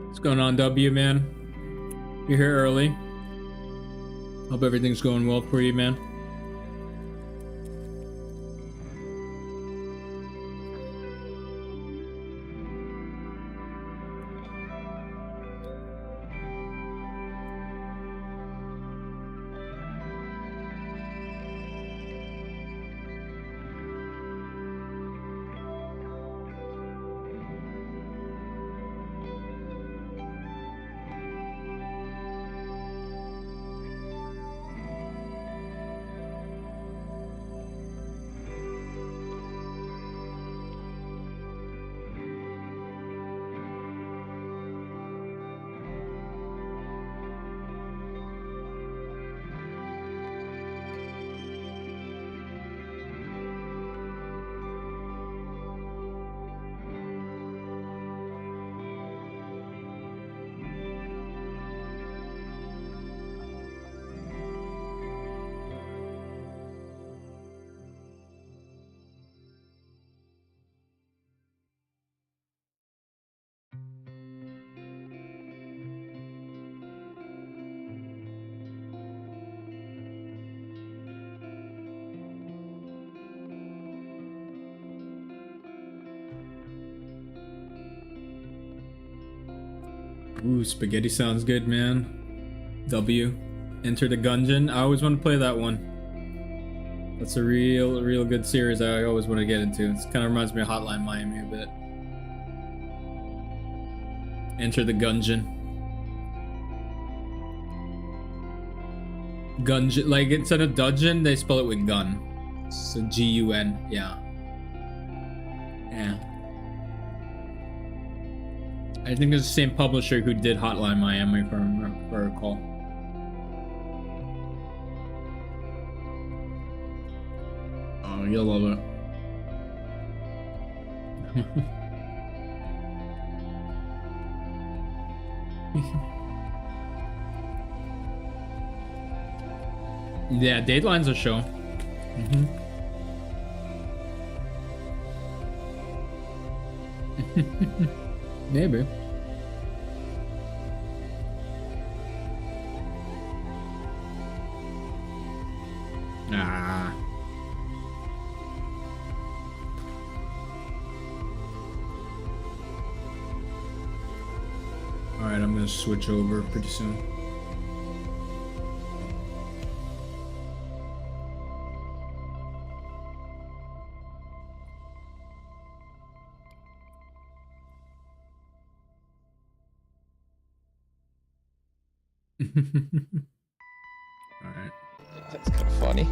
What's going on, W, man? You're here early. Hope everything's going well for you, man. Ooh, spaghetti sounds good, man. W. Enter the Gungeon. I always want to play that one. That's a real good series I always want to get into. It kind of reminds me of Hotline Miami a bit. Enter the Gungeon. Gungeon, like instead of dungeon, they spell it with gun. So G-U-N, yeah. Yeah. I think it's the same publisher who did Hotline Miami, if I recall. Oh, you'll love it. Yeah, Dateline's a show. Maybe. Ah. Alright, I'm gonna switch over pretty soon. Alright. That's kind of funny.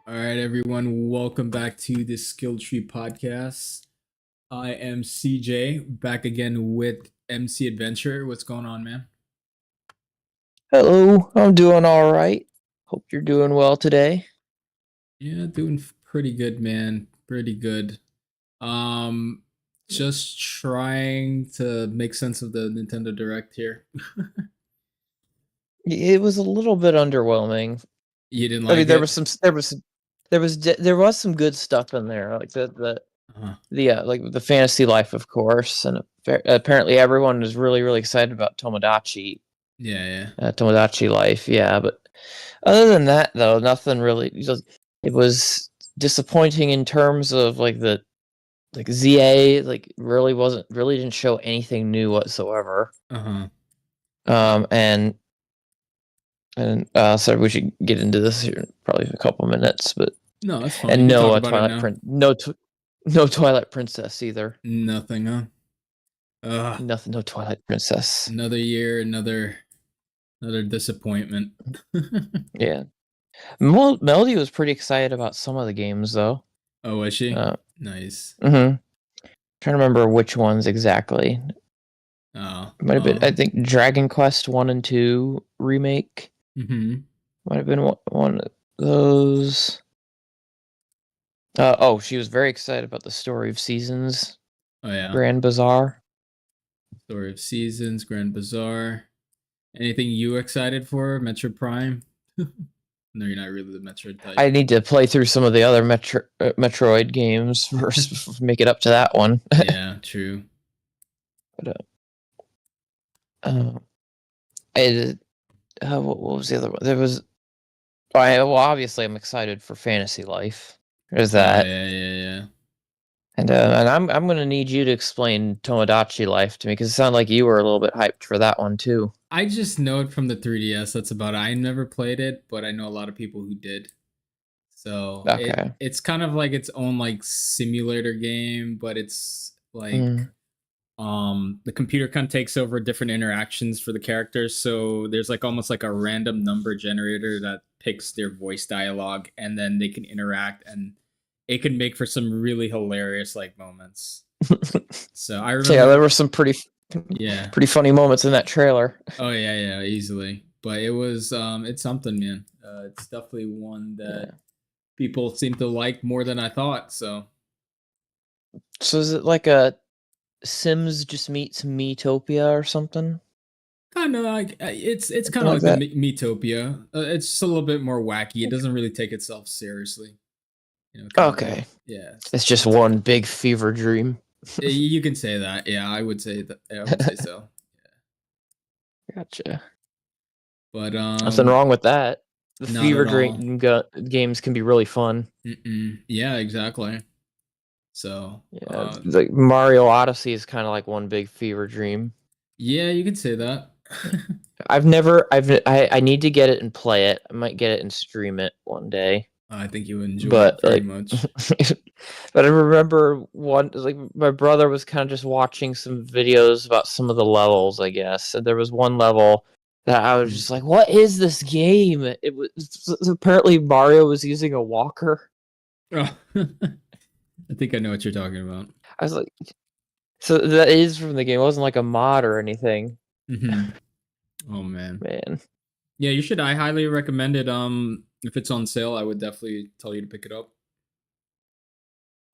Alright, everyone, welcome back to the Skill Tree Podcast. I am CJ, back again with MC Adventure. What's going on, man? Hello, I'm doing all right. Hope you're doing well today. Yeah, doing pretty good, man. Pretty good. Just trying to make sense of the Nintendo Direct here. It was a little bit underwhelming. You didn't like it? There was some good stuff in there, like the fantasy life, of course, and apparently everyone is really excited about Tomodachi. Yeah. Tomodachi Life, yeah. But other than that, though, nothing really. It was disappointing in terms of the ZA really didn't show anything new whatsoever. And so we should get into this here in probably a couple minutes, but no, that's fine. And no no Twilight Princess either. Nothing, huh? Nothing. No Twilight Princess. Another year, another disappointment. Yeah. Melody was pretty excited about some of the games, though. Oh, was she? Nice. Trying to remember which ones exactly. Oh, might have been. I think Dragon Quest 1 and 2 remake. Might have been one of those. She was very excited about the Story of Seasons. Oh yeah. Grand Bazaar. Story of Seasons, Grand Bazaar. Anything you excited for? Metroid Prime? No, you're not really the Metroid type. I need to play through some of the other Metroid games first, make it up to that one. Yeah, true. But Uh, I, what was the other one? There was. Well, obviously, I'm excited for Fantasy Life. There's Oh that, yeah, yeah, yeah. and I'm gonna need you to explain Tomodachi Life to me because it sounded like you were a little bit hyped for that one too. I just know it from the 3DS. That's about it. I never played it, but I know a lot of people who did. So Okay. it's kind of like its own like simulator game, but it's like Mm. the computer kind of takes over different interactions for the characters. So there's like almost like a random number generator that picks their voice dialogue, and then they can interact, and it can make for some really hilarious like moments. So I Yeah, there remember, were some yeah. pretty funny moments in that trailer. Oh yeah, yeah, easily. But it was it's something, man. It's definitely one that Yeah. people seem to like more than I thought. So So is it like a Sims just meets Miitopia or something? kind of like it's kind Something of like like the that? Metopia. It's just a little bit more wacky. It doesn't really take itself seriously. Kind of thing. Okay. Yeah, It's just it's one big fever dream. you can say that. Yeah, I would say that. I would say so. Gotcha. But Nothing wrong with that. The not fever at all. dream games can be really fun. Yeah, exactly. So Yeah, like Mario Odyssey is kind of like one big fever dream. yeah, you can say that. I need to get it and play it. I might get it and stream it one day. I think you enjoy But it very like, much. but I remember one like my brother was kind of just watching some videos about some of the levels, I guess. And there was one level that I was Hmm. just like, "What is this game?" It was apparently Mario was using a walker. Oh, I think I know what you're talking about. I was like, "So that is from the game. It wasn't like a mod or anything." Hmm. Oh man. Man, Yeah, you should. I highly recommend it. If it's on sale, I would definitely tell you to pick it up.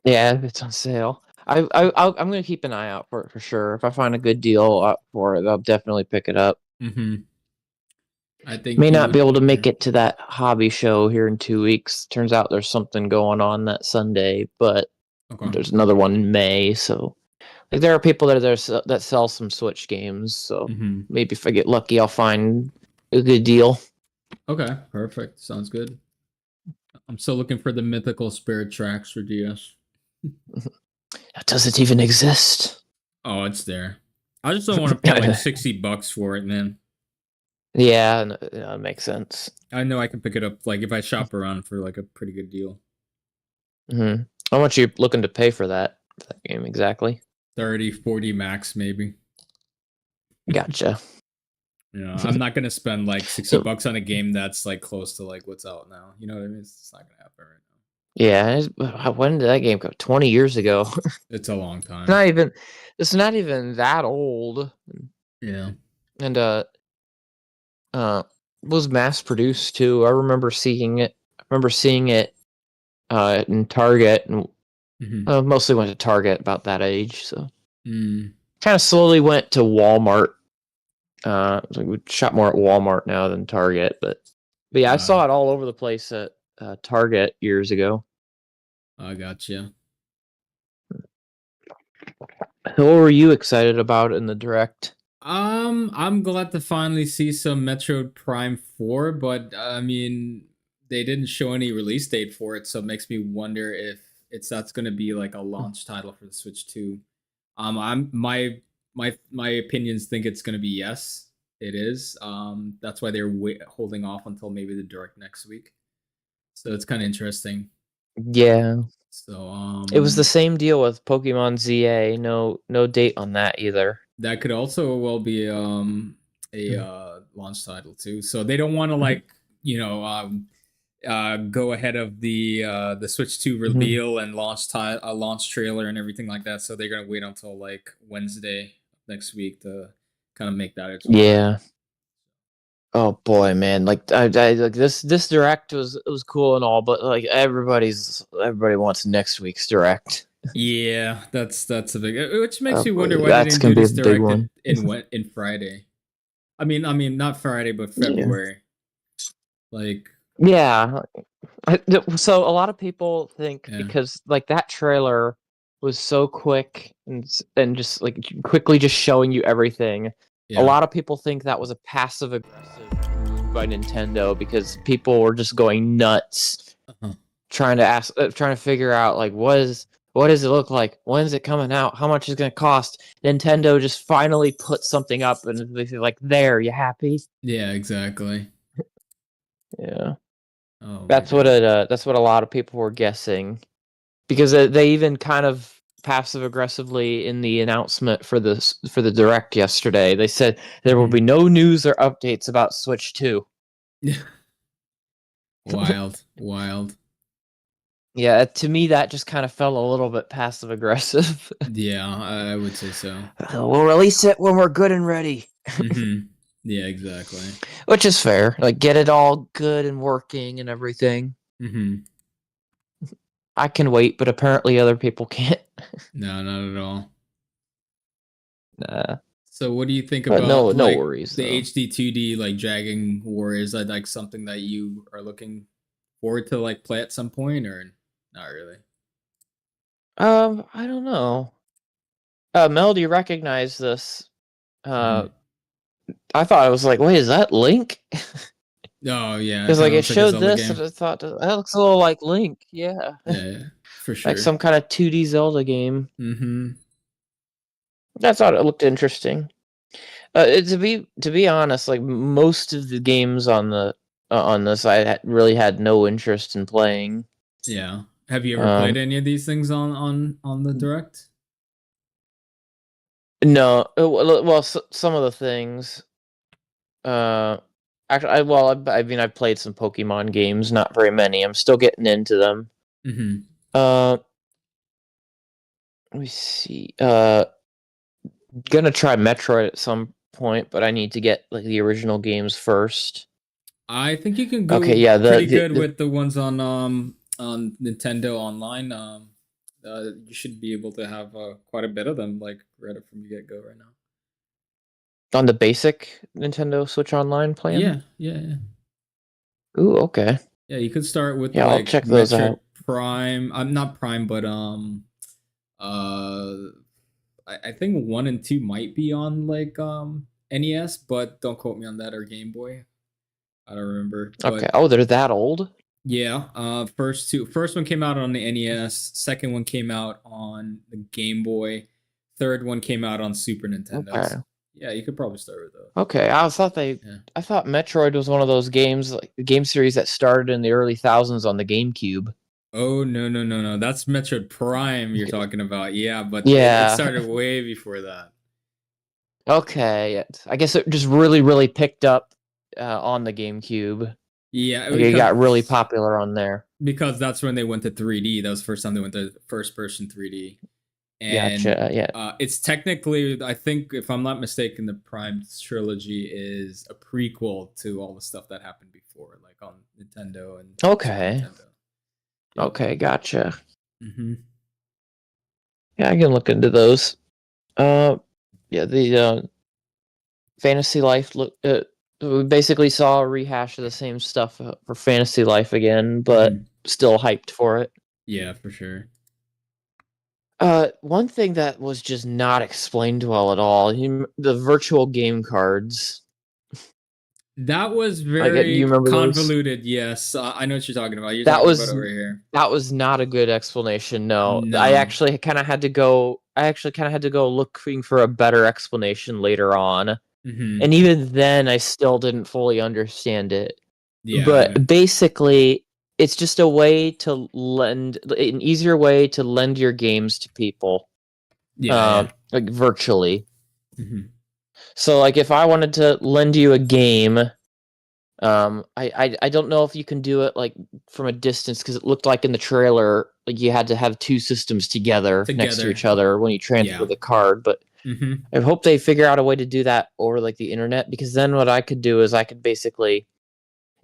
yeah, it's on sale. I'm gonna keep an eye out for it for sure. If I find a good deal for it, I'll definitely pick it up. Hmm. I think May you not be would. able to Yeah. make it to that hobby show here in 2 weeks. Turns out there's something going on that Sunday, but Okay. there's another one in May. So like there are people that are there that sell some Switch games. So Hmm. maybe if I get lucky, I'll find a good deal. Okay. Perfect. Sounds good. I'm still looking for the mythical spirit tracks for DS. Does it even exist? Oh, it's there. I just don't want to pay like $60 for it, man. Yeah, that makes sense. I know I can pick it up like if I shop around for like a pretty good deal. How much are you looking to pay for that game exactly? 30, 40 max maybe. Gotcha. I'm not gonna spend like 60 So bucks on a game that's like close to like what's out now. You know what I mean? It's not gonna happen right now. yeah, when did that game come? 20 years ago. It's a long It's time. not even. It's not even that old. Yeah. And uh, was mass produced too. I remember seeing it. I remember seeing it in Target, and Hmm. mostly went to Target about that age. So Mm. kind of slowly went to Walmart. So we shop more at Walmart now than Target, but yeah, I Uh, saw it all over the place at Target years ago. I gotcha. So what were you excited about in the direct? I'm glad to finally see some Metroid Prime 4, but I mean, they didn't show any release date for it, so it makes me wonder if that's going to be like a launch title for the Switch 2. I'm my opinions think it's going to be yes, it is. That's why they're holding off until maybe the direct next week. So it's kind of interesting. Yeah, So it was the same deal with Pokemon ZA. No date on that either. that could also well be a launch title too. So they don't want to like go ahead of the Switch 2 Mhm. reveal and launch trailer and everything like that. So they're gonna wait until like Wednesday next week to kind of make that its mark. Yeah. Oh boy, man! Like I like this direct was cool and all, but like everybody wants next week's direct. Yeah, that's a big, which makes Oh me boy, wonder why they that's didn't do gonna be a this big direct one. in Friday. I mean not Friday, but Yeah. February. Like, Yeah. So a lot of people think yeah. because like that trailer was so quick and just like quickly just showing you everything a Yeah. lot of people think that was a passive aggressive move by Nintendo because people were just going nuts Uh-huh. trying to figure out like what does it look like? When's it coming out? How much is it going to cost? Nintendo just finally put something up and they say like, there, you happy? Yeah, exactly. Yeah. Oh my That's what god. that's what a lot of people were guessing. Because they even kind of passive aggressively in the announcement for the direct yesterday, they said there will be no news or updates about Switch 2. Yeah. Wild. Wild. Yeah, to me that just kind of felt a little bit passive aggressive. Yeah, I would say so. We'll release it when we're good and ready. Yeah, exactly. Which is fair. Like get it all good and working and everything. I can wait, but apparently other people can't. No, not at all. Nah. So what do you think But no about like worries the though. HD 2D like Dragging War? Is that like something that you are looking forward to like play at some point or not really? I don't know. Mel, do you recognize this? Mhm. I thought I was like, wait, is that Link? Oh yeah, it Because kind like of it looks like a showed Zelda this, and game. I thought that looks a little like Link. Yeah, Yeah, for like sure. some kind of 2D Zelda game. Mm-hmm. I thought it looked interesting. To be honest, like most of the games on this, really had no interest in playing. Yeah. Have you ever played Um, any of these things on the direct? no, well, some of the things. Uh, actually, I mean, I've played some Pokemon games, not very many. I'm still getting into them. Mm-hmm. Uh, let me see. Gonna try Metroid at some point, but I need to get like the original games first. I think you can Okay, go yeah, pretty good with the ones on Nintendo Online. You should be able to have quite a bit of them like right up from the get go right now. on the basic Nintendo Switch Online plan. Yeah, yeah, yeah. Ooh, okay. Yeah, you could start with Yeah, I'll like check those Metroid out. Prime. I'm not Prime, but uh, I think 1 and 2 might be on like NES, but don't quote me on that or Game Boy. I don't remember, Okay. but Oh, they're that old? yeah. First one came out on the NES. Second one came out on the Game Boy. Third one came out on Super Nintendos. Okay. Yeah, you could probably start with those. Okay. Yeah. I thought Metroid was one of those games, like the game series that started in the early thousands on the GameCube. Oh no no no no! That's Metroid Prime you're talking about. Yeah, but it Yeah. started way before that. Okay. I guess it just really, really picked up on the GameCube. Yeah, Like it got really popular on there. because that's when they went to 3D. That was the first time they went to first person 3D. And Gotcha. Yeah. it's technically, I think, if I'm not mistaken, the Prime trilogy is a prequel to all the stuff that happened before, like on Nintendo and Super Okay. Nintendo. Yep. Okay. Gotcha. Mm-hmm. Yeah, I can look into those. Yeah, the Fantasy Life look. We basically saw a rehash of the same stuff for Fantasy Life again, but Mm-hmm. still hyped for it. Yeah, for sure. One thing that was just not explained well at all, the virtual game cards. That was Like, do you very remember those? convoluted. Yes, I know what you're talking about. You're That talking about was over here. that was not a good explanation. No, I No. actually kind of had to go. I actually kind of had to go looking for a better explanation later on, Mm-hmm. and even then, I still didn't fully understand it. Yeah, I know. But basically, it's just a way to an easier way to lend your games to people, Yeah, yeah. like virtually. Mm-hmm. So, like, if I wanted to lend you a game, I don't know if you can do it like from a distance because it looked like in the trailer, like you had to have two systems together next to Together. each other when you transfer Yeah. the card. But Mm-hmm. I hope they figure out a way to do that over like the internet because then what I could do is I could basically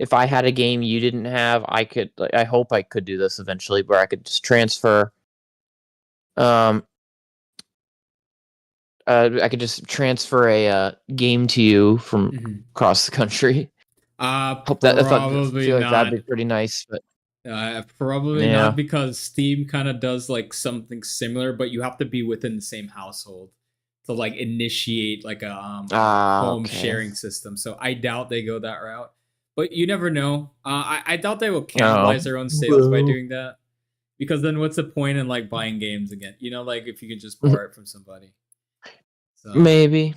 if I had a game you didn't have, I could. Like, I hope I could do this eventually, where I could just transfer. Um, I could just transfer a game to you from Mm-hmm. across the country. Hope that I thought Probably feel like that'd not. be pretty nice, but Probably not yeah. because Steam kind of does like something similar, but you have to be within the same household. to like initiate like a Ah, home okay. sharing system. So I doubt they go that route. But you never know. I doubt they will Oh, cannibalize their own sales by well, doing that. Because then what's the point in like buying games again? You know, like if you can just borrow it from somebody. So maybe.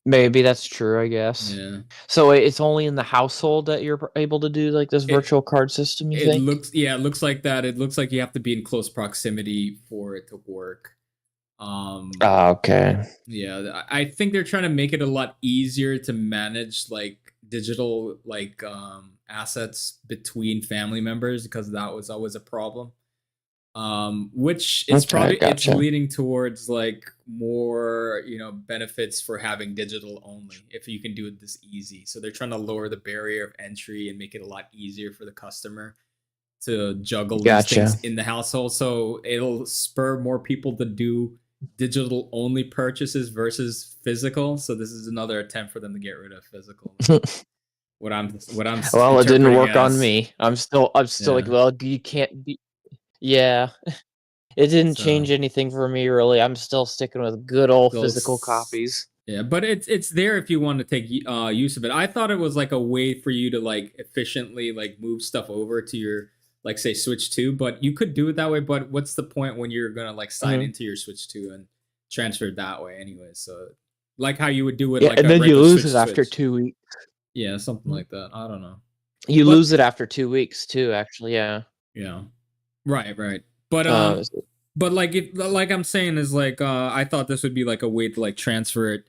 Maybe that's true, I guess. yeah. So it's only in the household that you're able to do like this It virtual card system, you it think? looks yeah, it looks like that. It looks like you have to be in close proximity for it to work. Um Ah, okay. yeah, I think they're trying to make it a lot easier to manage like digital like assets between family members because that was always a problem. Which is Okay, probably it's gotcha. leading towards like more benefits for having digital only if you can do it this easy. So they're trying to lower the barrier of entry and make it a lot easier for the customer to juggle these things Gotcha. in the household. So it'll spur more people to do digital only purchases versus physical. So this is another attempt for them to get rid of physical. What I'm Well, it didn't interpreting work on as. me. I'm still like, Yeah. well, you can't be. Yeah, it didn't So change anything for me really. I'm still sticking with good old physical those. copies. Yeah, but it's there if you want to take use of it. I thought it was like a way for you to like efficiently like move stuff over to your like say Switch 2, but you could do it that way, but what's the point when you're going to like sign Hmm. into your Switch 2 and transfer it that way anyway? So like how you would do it Yeah, like and a then you regular lose it Switch after Switch. 2 weeks. Yeah, something like that. I don't know. You But lose it after 2 weeks too. Actually, yeah. yeah. Right, right. But Uh, like if like I'm saying is like I thought this would be like a way to like transfer it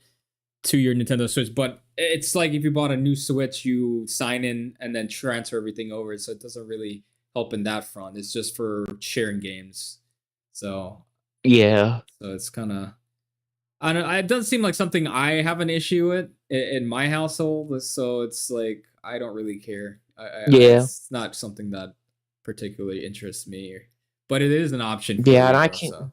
to your Nintendo Switch, but it's like if you bought a new Switch, you sign in and then transfer everything over, so it doesn't really help in that front. It's just for sharing games. So yeah, so it's kind of I don't. It doesn't seem like something I have an issue with in my household. So it's like I don't really care. yeah, It's not something that particularly interests me, but it is an option for yeah. And you I though. can't. So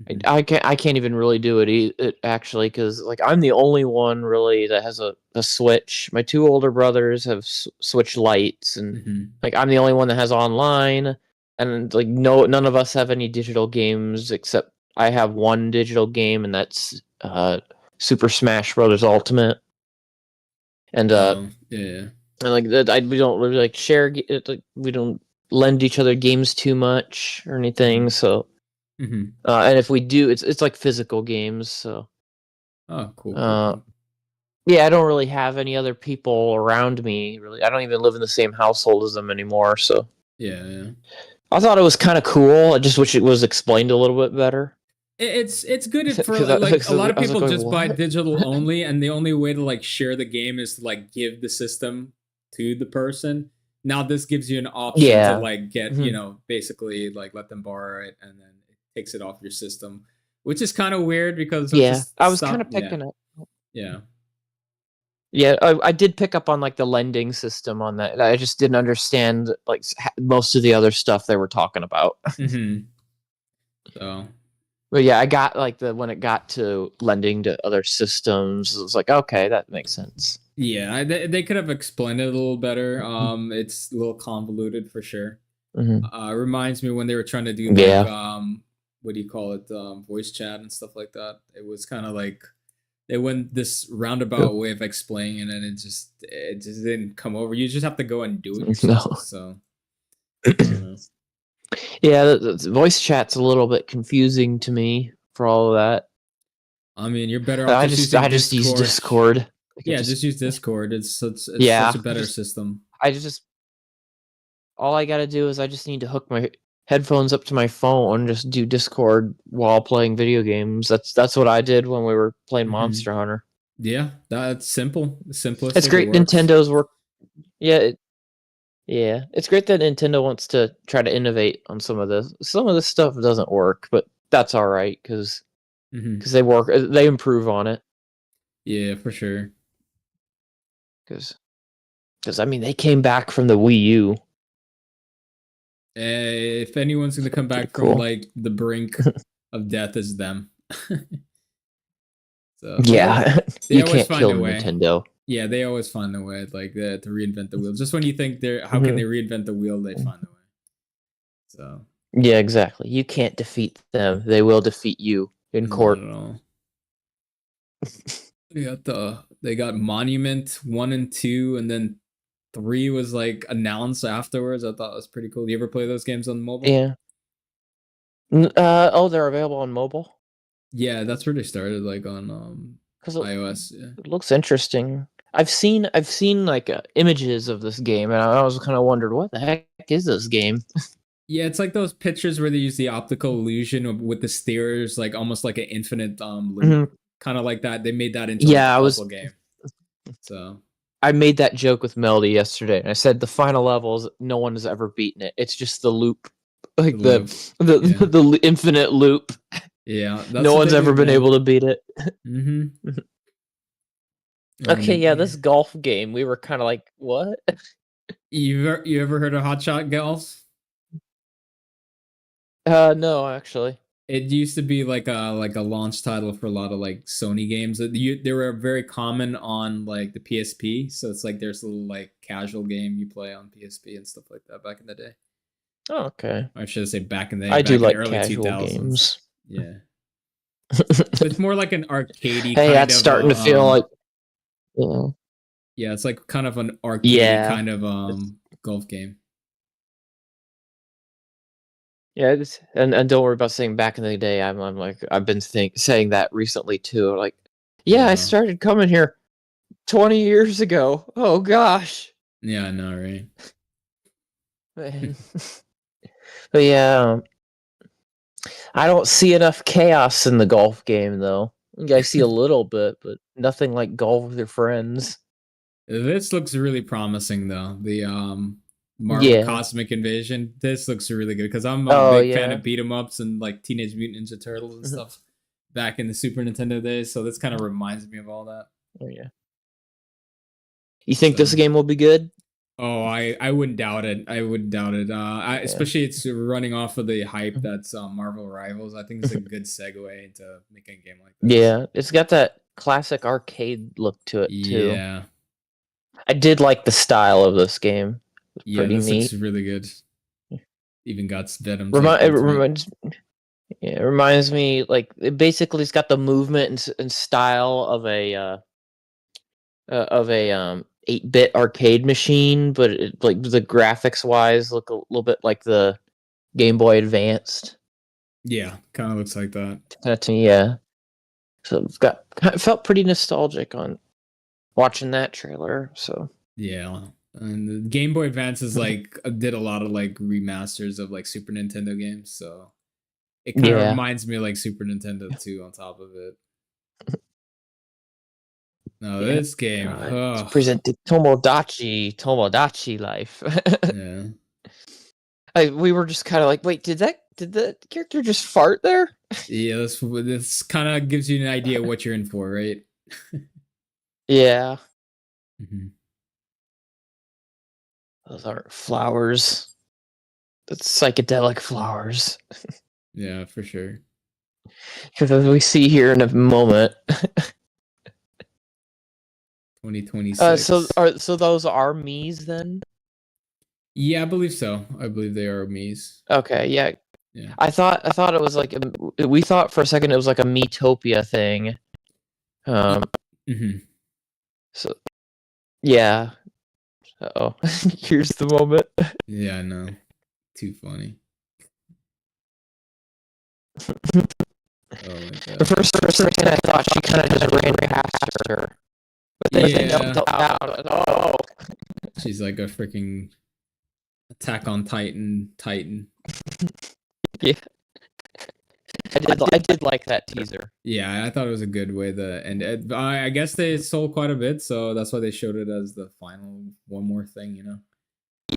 I mhm. I can't I can't even really do it actually because like I'm the only one really that has a Switch. My two older brothers have Switch Lights, and Mhm. like I'm the only one that has online, and like no none of us have any digital games except I have one digital game, and that's Super Smash Brothers Ultimate, and Yeah. and like that we don't really like share like, we don't lend each other games too much or anything, Mhm. so. Mhm. And if we do, it's like physical games. So, Oh, cool, cool, uh, cool. yeah, I don't really have any other people around me. Really, I don't even live in the same household as them anymore. So, Yeah, yeah. I thought it was kind of cool. I just wish it was explained a little bit better. It's good for Because I, like a 'cause lot of I was like, people going, just buy what? digital only, and the only way to like share the game is to like give the system to the person. Now this gives you an option to Yeah. like get Mhm. basically like let them borrow it, and then it takes it off your system, which is kind of weird because of Yeah. just I was kind stop. of Yeah, picking up. yeah. Yeah, I did pick up on like the lending system on that. I just didn't understand like most of the other stuff they were talking about. Mm-hmm. So But yeah, I got like the when it got to lending to other systems, it was like, okay, that makes sense. yeah, they could have explained it a little better. It's a little convoluted for sure. Hmm. Reminds me when they were trying to do like Yeah. what do you call it, voice chat and stuff like that. It was kind of like they went this roundabout way of explaining it, and it just didn't come over. You just have to go and do it yourself. No. So I don't know. Yeah, the voice chat's a little bit confusing to me for all of that. I mean, you're better off I just just using I just use Discord. Discord. Like it Yeah, just just use Discord. It's such yeah, a better system. I just all I gotta do is I just need to hook my headphones up to my phone, just do Discord while playing video games. That's what I did when we were playing Hmm. Monster Hunter. Yeah, that's simple, It's simplistic. It great works. Nintendo's work. Yeah, yeah, it's great that Nintendo wants to try to innovate on some of this. Some of this stuff doesn't work, but that's all right Hmm. because they improve on it. Yeah, for sure. Because I mean they came back from the Wii U. If anyone's gonna come Pretty back from cool. like the brink of death, is them. So Yeah, they you always can't find kill a way. Nintendo. Yeah, they always find a way, like to reinvent the wheel. Just when you think they're, how can Hmm. they reinvent the wheel? They find a way. So Yeah, exactly. You can't defeat them. They will defeat you in not court. at all. They got Monument 1 and 2, and then 3 was like announced afterwards. I thought it was pretty cool. Do you ever play those games on mobile? Yeah. Oh, they're available on mobile? Yeah, that's where they started, like on Because iOS. Yeah. it looks interesting. I've seen like images of this game, and I was kind of wondered what the heck is this game? Yeah, it's like those pictures where they use the optical illusion with the stairs, like almost like an infinite loop, Mhm. kind of like that. They made that into like a Yeah, puzzle game. So I made that joke with Melody yesterday, and I said the final levels, no one has ever beaten it. It's just the loop, like the loop. Yeah. the infinite loop. Yeah, that's No what one's they ever do, been man. able to beat it. Mm-hmm. Okay, yeah, this golf game, we were kind of like, what? You ever heard of Hot Shot Girls? No, actually. It used to be like a launch title for a lot of like Sony games. They were very common on like the PSP, so it's like there's a little like casual game you play on PSP and stuff like that back in the day. Oh, okay. Or should I say back in the day, I do back in the like early casual 2000s. games. Yeah. So it's more like an arcadey Hey, kind that's of starting to feel like, yeah. yeah, it's like kind of an arcadey Yeah. kind of golf game. Yeah, and don't worry about saying back in the day. I'm like I've been saying that recently too. Like, yeah, I started coming here 20 years ago. Oh gosh. Yeah, I know, right? Man. But yeah, I don't see enough chaos in the golf game though. I see a little bit, but nothing like golf with your friends. This looks really promising though. The Marvel Yeah. Cosmic Invasion. This looks really good because I'm a Oh big fan yeah. of beat 'em ups and like Teenage Mutant Ninja Turtles and stuff back in the Super Nintendo days. So this kind of reminds me of all that. Oh yeah. You think So, this game will be good? oh, I wouldn't doubt it. I wouldn't doubt it. Especially it's running off of the hype that's Marvel Rivals. I think it's a good segue into making a game like this. Yeah, it's got that classic arcade look to it too. Yeah. I did like the style of this game. It's pretty this neat. looks really good. Even got Venom. It reminds me, like, it basically it's got the movement and style of a 8-bit arcade machine, but like the graphics wise look a little bit like the Game Boy Advanced. Yeah, kind of looks like that. To me, yeah. So it felt pretty nostalgic on watching that trailer. So yeah, and the Game Boy Advance is like did a lot of like remasters of like Super Nintendo games, so it kind of reminds me of like Super Nintendo 2 on top of it. No, this game it's presented Tomodachi Life. Yeah. We were just kind of like, wait, did the character just fart there? Yeah, this kind of gives you an idea what you're in for, right? Yeah. Mm-hmm. Those aren't flowers. That's psychedelic flowers. Yeah, for sure. Because as we see here in a moment. 2026. So those are Mii's then? Yeah, I believe so. I believe they are Mii's. Okay, yeah. Yeah. I thought it was like we thought for a second it was like a Miitopia thing. Mm-hmm. So yeah. Oh, here's the moment. Yeah, I know. Too funny. Oh my god. For a second, I thought she kind of just ran past her. But then they knelt down. Oh. She's like a freaking Attack on Titan. Yeah. I did like that teaser. Yeah, I thought it was a good way to end it. I guess they sold quite a bit, so that's why they showed it as the final one more thing, you know?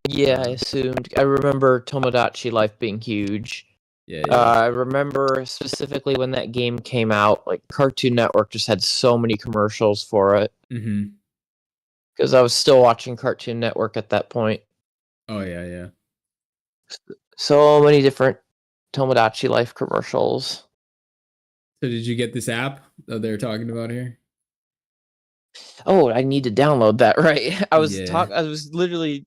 Yeah, I assumed. I remember Tomodachi Life being huge. Yeah. I remember specifically when that game came out, like Cartoon Network just had so many commercials for it. Mm-hmm. Because I was still watching Cartoon Network at that point. Oh, yeah. So many different Tomodachi Life commercials. So did you get this app that they're talking about here? Oh, I need to download that, right? I was literally a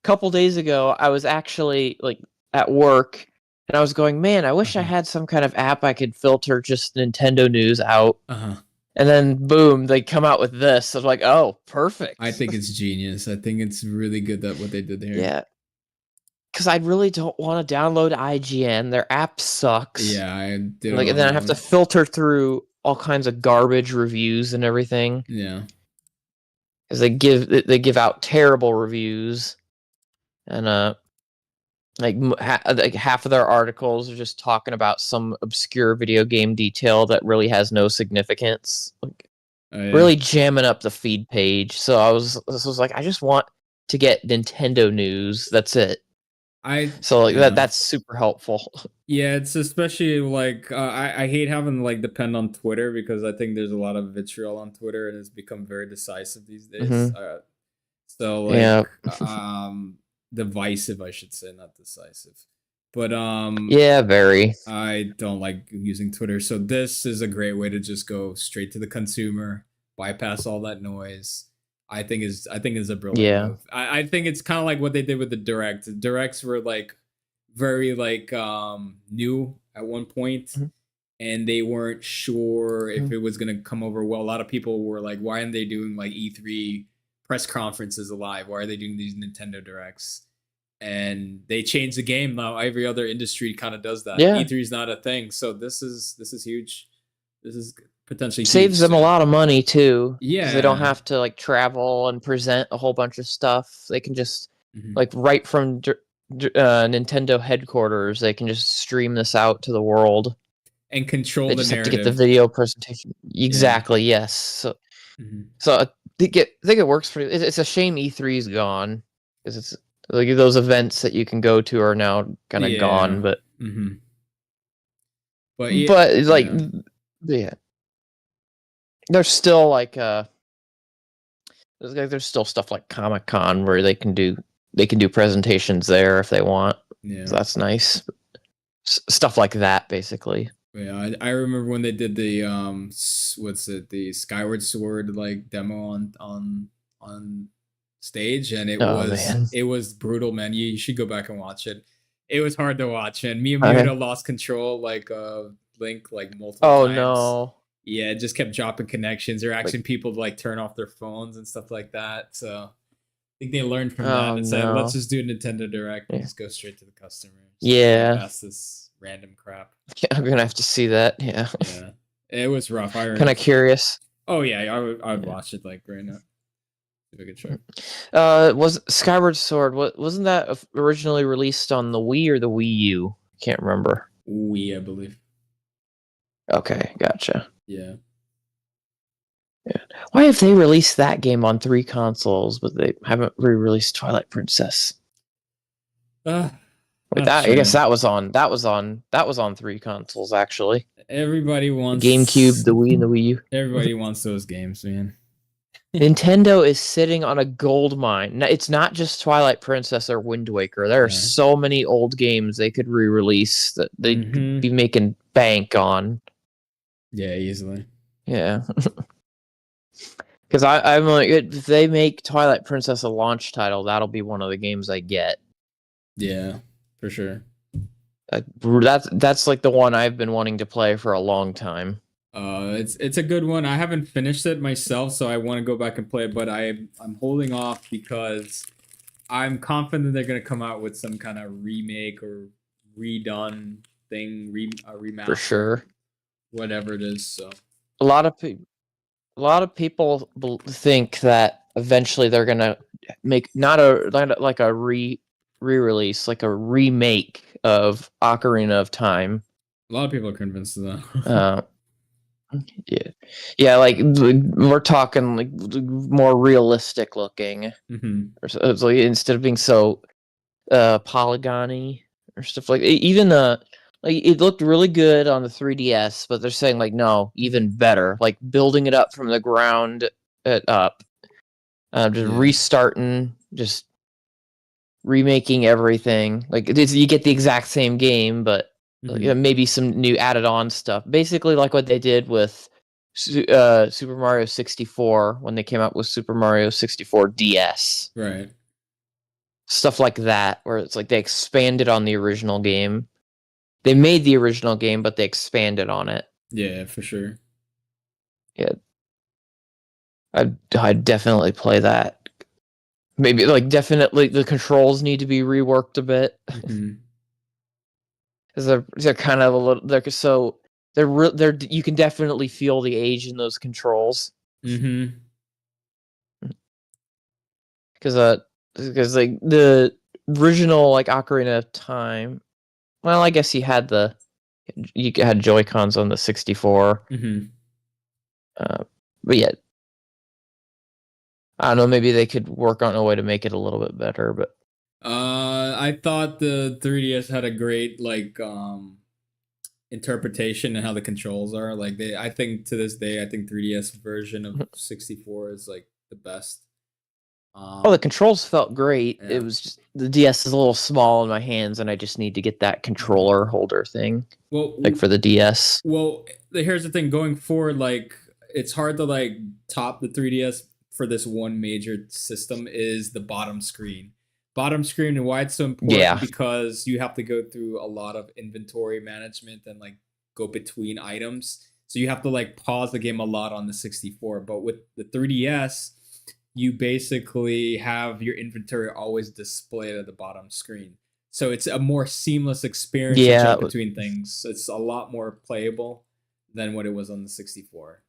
couple days ago, I was actually like at work and I was going, man, I wish I had some kind of app I could filter just Nintendo news out. Uh-huh. And then boom, they come out with this. I'm like, oh, perfect. I think it's genius. I think it's really good that what they did here. Yeah. Because I really don't want to download IGN. Their app sucks. Yeah, I did. Like, and then I have to filter through all kinds of garbage reviews and everything. Yeah. Because they give out terrible reviews, and like half of their articles are just talking about some obscure video game detail that really has no significance. Like, really jamming up the feed page. So I was like, I just want to get Nintendo news. That's it. That's super helpful. Yeah, it's especially like I hate having to like depend on Twitter because I think there's a lot of vitriol on Twitter and it's become very decisive these days. Mm-hmm. So like divisive, I should say, not decisive. But yeah, very. I don't like using Twitter, so this is a great way to just go straight to the consumer, bypass all that noise. I think is a brilliant move. I think it's kind of like what they did with the direct. The directs were like very like new at one point, and they weren't sure if it was gonna come over well. A lot of people were like, "Why aren't they doing like E3 press conferences live? Why are they doing these Nintendo directs?" And they changed the game. Now every other industry kind of does that. Yeah. E3 is not a thing, so this is huge. This is potentially saves them a lot of money too. Yeah, they don't have to like travel and present a whole bunch of stuff. They can just like right from Nintendo headquarters, they can just stream this out to the world and control the narrative. Have to get the video presentation exactly. Yeah. Yes. So I think it works pretty. It's a shame E3's gone because it's like those events that you can go to are now kind of gone. But but like there's still like there's still stuff like Comic-Con where they can do presentations there if they want. Yeah, so that's nice. Stuff like that, basically. Yeah, I remember when they did the the Skyward Sword like demo on stage, and it was brutal, man. You should go back and watch it. It was hard to watch, and Miyamoto lost control like Link like multiple times. No. Yeah, it just kept dropping connections. They're asking people to like turn off their phones and stuff like that. So I think they learned from that and said, let's just do a Nintendo Direct and just go straight to the customer. Pass this random crap. Yeah, I'm gonna have to see that. Yeah. Yeah. It was rough. Kind of curious. Oh yeah, I would watch it like right now. If I could try. Was Skyward Sword? Wasn't that originally released on the Wii or the Wii U? Can't remember. Wii, I believe. Okay, gotcha. Yeah. Why have they released that game on 3 consoles, but they haven't re-released Twilight Princess? I guess that was on 3 consoles actually. Everybody wants the GameCube, the Wii, and the Wii U. Everybody wants those games, man. Nintendo is sitting on a gold mine. It's not just Twilight Princess or Wind Waker. There are so many old games they could re-release that they'd be making bank on. Yeah, easily. Yeah. Because I'm like, if they make Twilight Princess a launch title, that'll be one of the games I get. Yeah, for sure. That's like the one I've been wanting to play for a long time. It's a good one. I haven't finished it myself, so I want to go back and play it, but I'm holding off because I'm confident they're gonna come out with some kind of remake or redone thing, remaster. For sure. Whatever it is. So a lot of people think that eventually they're gonna make not a re-release, like a remake of Ocarina of Time. A lot of people are convinced of that. Yeah, like we're talking like more realistic looking. It's like instead of being so polygony or stuff like even like it looked really good on the 3DS, but they're saying like no, even better, like building it up from the ground up, just restarting, just remaking everything. Like you get the exact same game, but maybe some new added on stuff. Basically, like what they did with Super Mario 64 when they came out with Super Mario 64 DS. Right. Stuff like that, where it's like they expanded on the original game. They made the original game, but they expanded on it. Yeah, for sure. Yeah, I'd definitely play that. Maybe like definitely the controls need to be reworked a bit Mm-hmm. because they're kind of a little they're you can definitely feel the age in those controls Mm-hmm. because like the original like Ocarina of Time. Well, I guess you had Joy-Cons on the 64. Mm-hmm. But yeah, I don't know. Maybe they could work on a way to make it a little bit better. But I thought the 3DS had a great like interpretation and how the controls are. Like I think to this day, I think 3DS version of 64 is like the best. the Um, controls felt great. It yeah. was just the DS is a little small in my hands, and I just need to get that Mhm. controller holder thing, like Well, for the DS. well, here's the thing. Going forward, like it's hard to like top the 3DS for this one major system is the bottom screen. Bottom screen and why it's so important Yeah, because you have to go through a lot of inventory management and like go between items. So you have to like pause the game a lot on the 64. But with the 3DS, you basically have your inventory always displayed at the bottom screen. So it's a more seamless experience to yeah, jump between things. It's a lot more playable than what it was on the 64.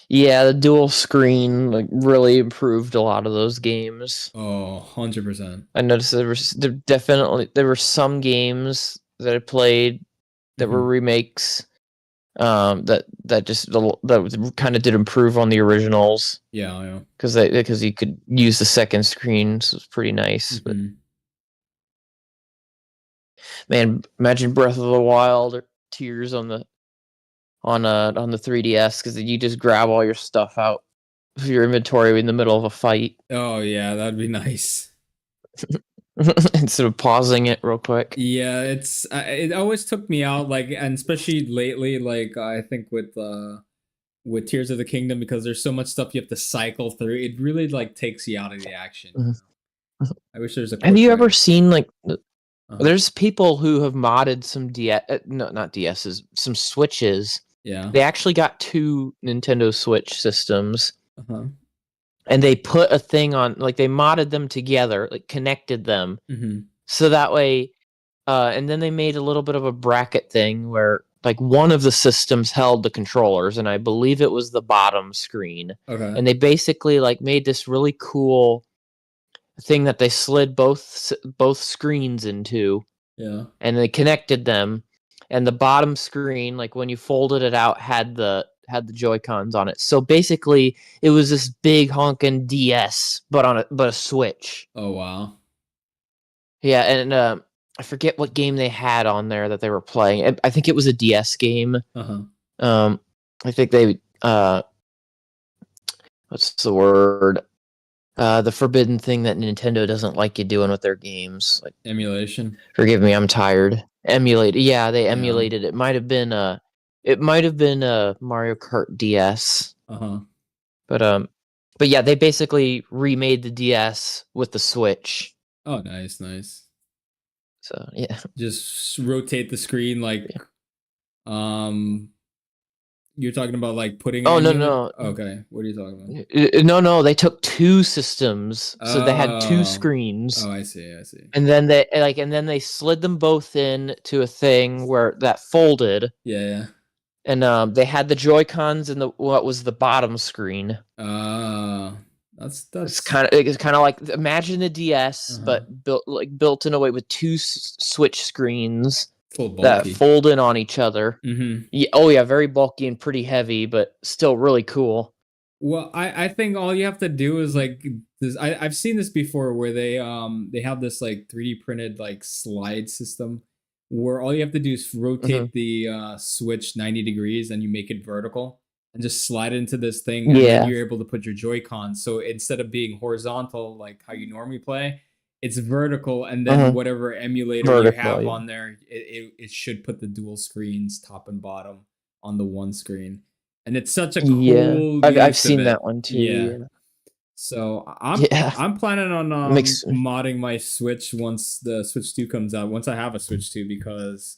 yeah. The dual screen like really improved a lot of those games. Oh, 100%. I noticed there were some games that I played that were Mm-hmm. remakes that kind of did improve on the originals Yeah, yeah. because you could use the second screen, so it was pretty nice. But Mm-hmm. man, imagine Breath of the Wild or Tears on the 3DS because you just grab all your stuff out of your inventory in the middle of a fight Oh, yeah, that'd be nice. instead of pausing it real quick. Yeah, it always took me out, like, and especially lately, like I think with Tears of the Kingdom, because there's so much stuff you have to cycle through. It really like takes you out of the action. Mhm. I wish there's a Have quick you way. ever seen like Uh-huh. there's people who have modded some DS, no, not DSs, some Switches. Yeah. They actually got two Nintendo Switch systems, Uh-huh. and they put a thing on, like they modded them together, like connected them, Mm-hmm. so that way, and then they made a little bit of a bracket thing where like one of the systems held the controllers, and I believe it was the bottom screen, Okay. and they basically like made this really cool thing that they slid both screens into Yeah. and they connected them, and the bottom screen, like when you folded it out, had the Joy-Cons on it. So basically it was this big honking DS but on a Switch. Oh wow. Yeah. And I forget what game they had on there that they were playing. I think it was a DS game. Uh-huh. um I think they what's the word, the forbidden thing that Nintendo doesn't like you doing with their games. Like, Emulation. forgive me, I'm tired. Emulated. Yeah, they Yeah. emulated. It might have been Mario Kart DS. Uh-huh. But but yeah, they basically remade the DS with the Switch. Oh, nice, nice. So yeah. Just rotate the screen like Yeah. um you're talking about like putting an Oh no emulator. no Okay, what are you talking no! They took two systems, about? so they had two Oh. screens, Oh, I see, I see. and then they slid them both in to a thing where that folded, Yeah, yeah. and they had the Joy Cons in the what was the bottom screen. Uh that's It's kind of like imagine the DS, uh-huh. but built in a way with two Switch screens Full that bulky. fold in on each other. Mm-hmm. Yeah, oh yeah, very bulky and pretty heavy, but still really cool. Well, I think all you have to do is like this. I've seen this before where they have this like 3D printed like slide system where all you have to do is Hmm. rotate the switch 90 degrees and you make it vertical and just slide it into this thing and then Yeah. you're able to put your Joy-Con. So instead of being horizontal like how you normally play, it's vertical and then Hmm. whatever emulator you Vertical. have Yeah. on there, it should put the dual screens top and bottom on the one screen, and it's such a Yeah. cool I've use of seen it. that one too. Yeah. Yeah. So Yeah. I'm planning on Makes. modding my Switch once the Switch 2 comes out. Once I have a Switch 2 because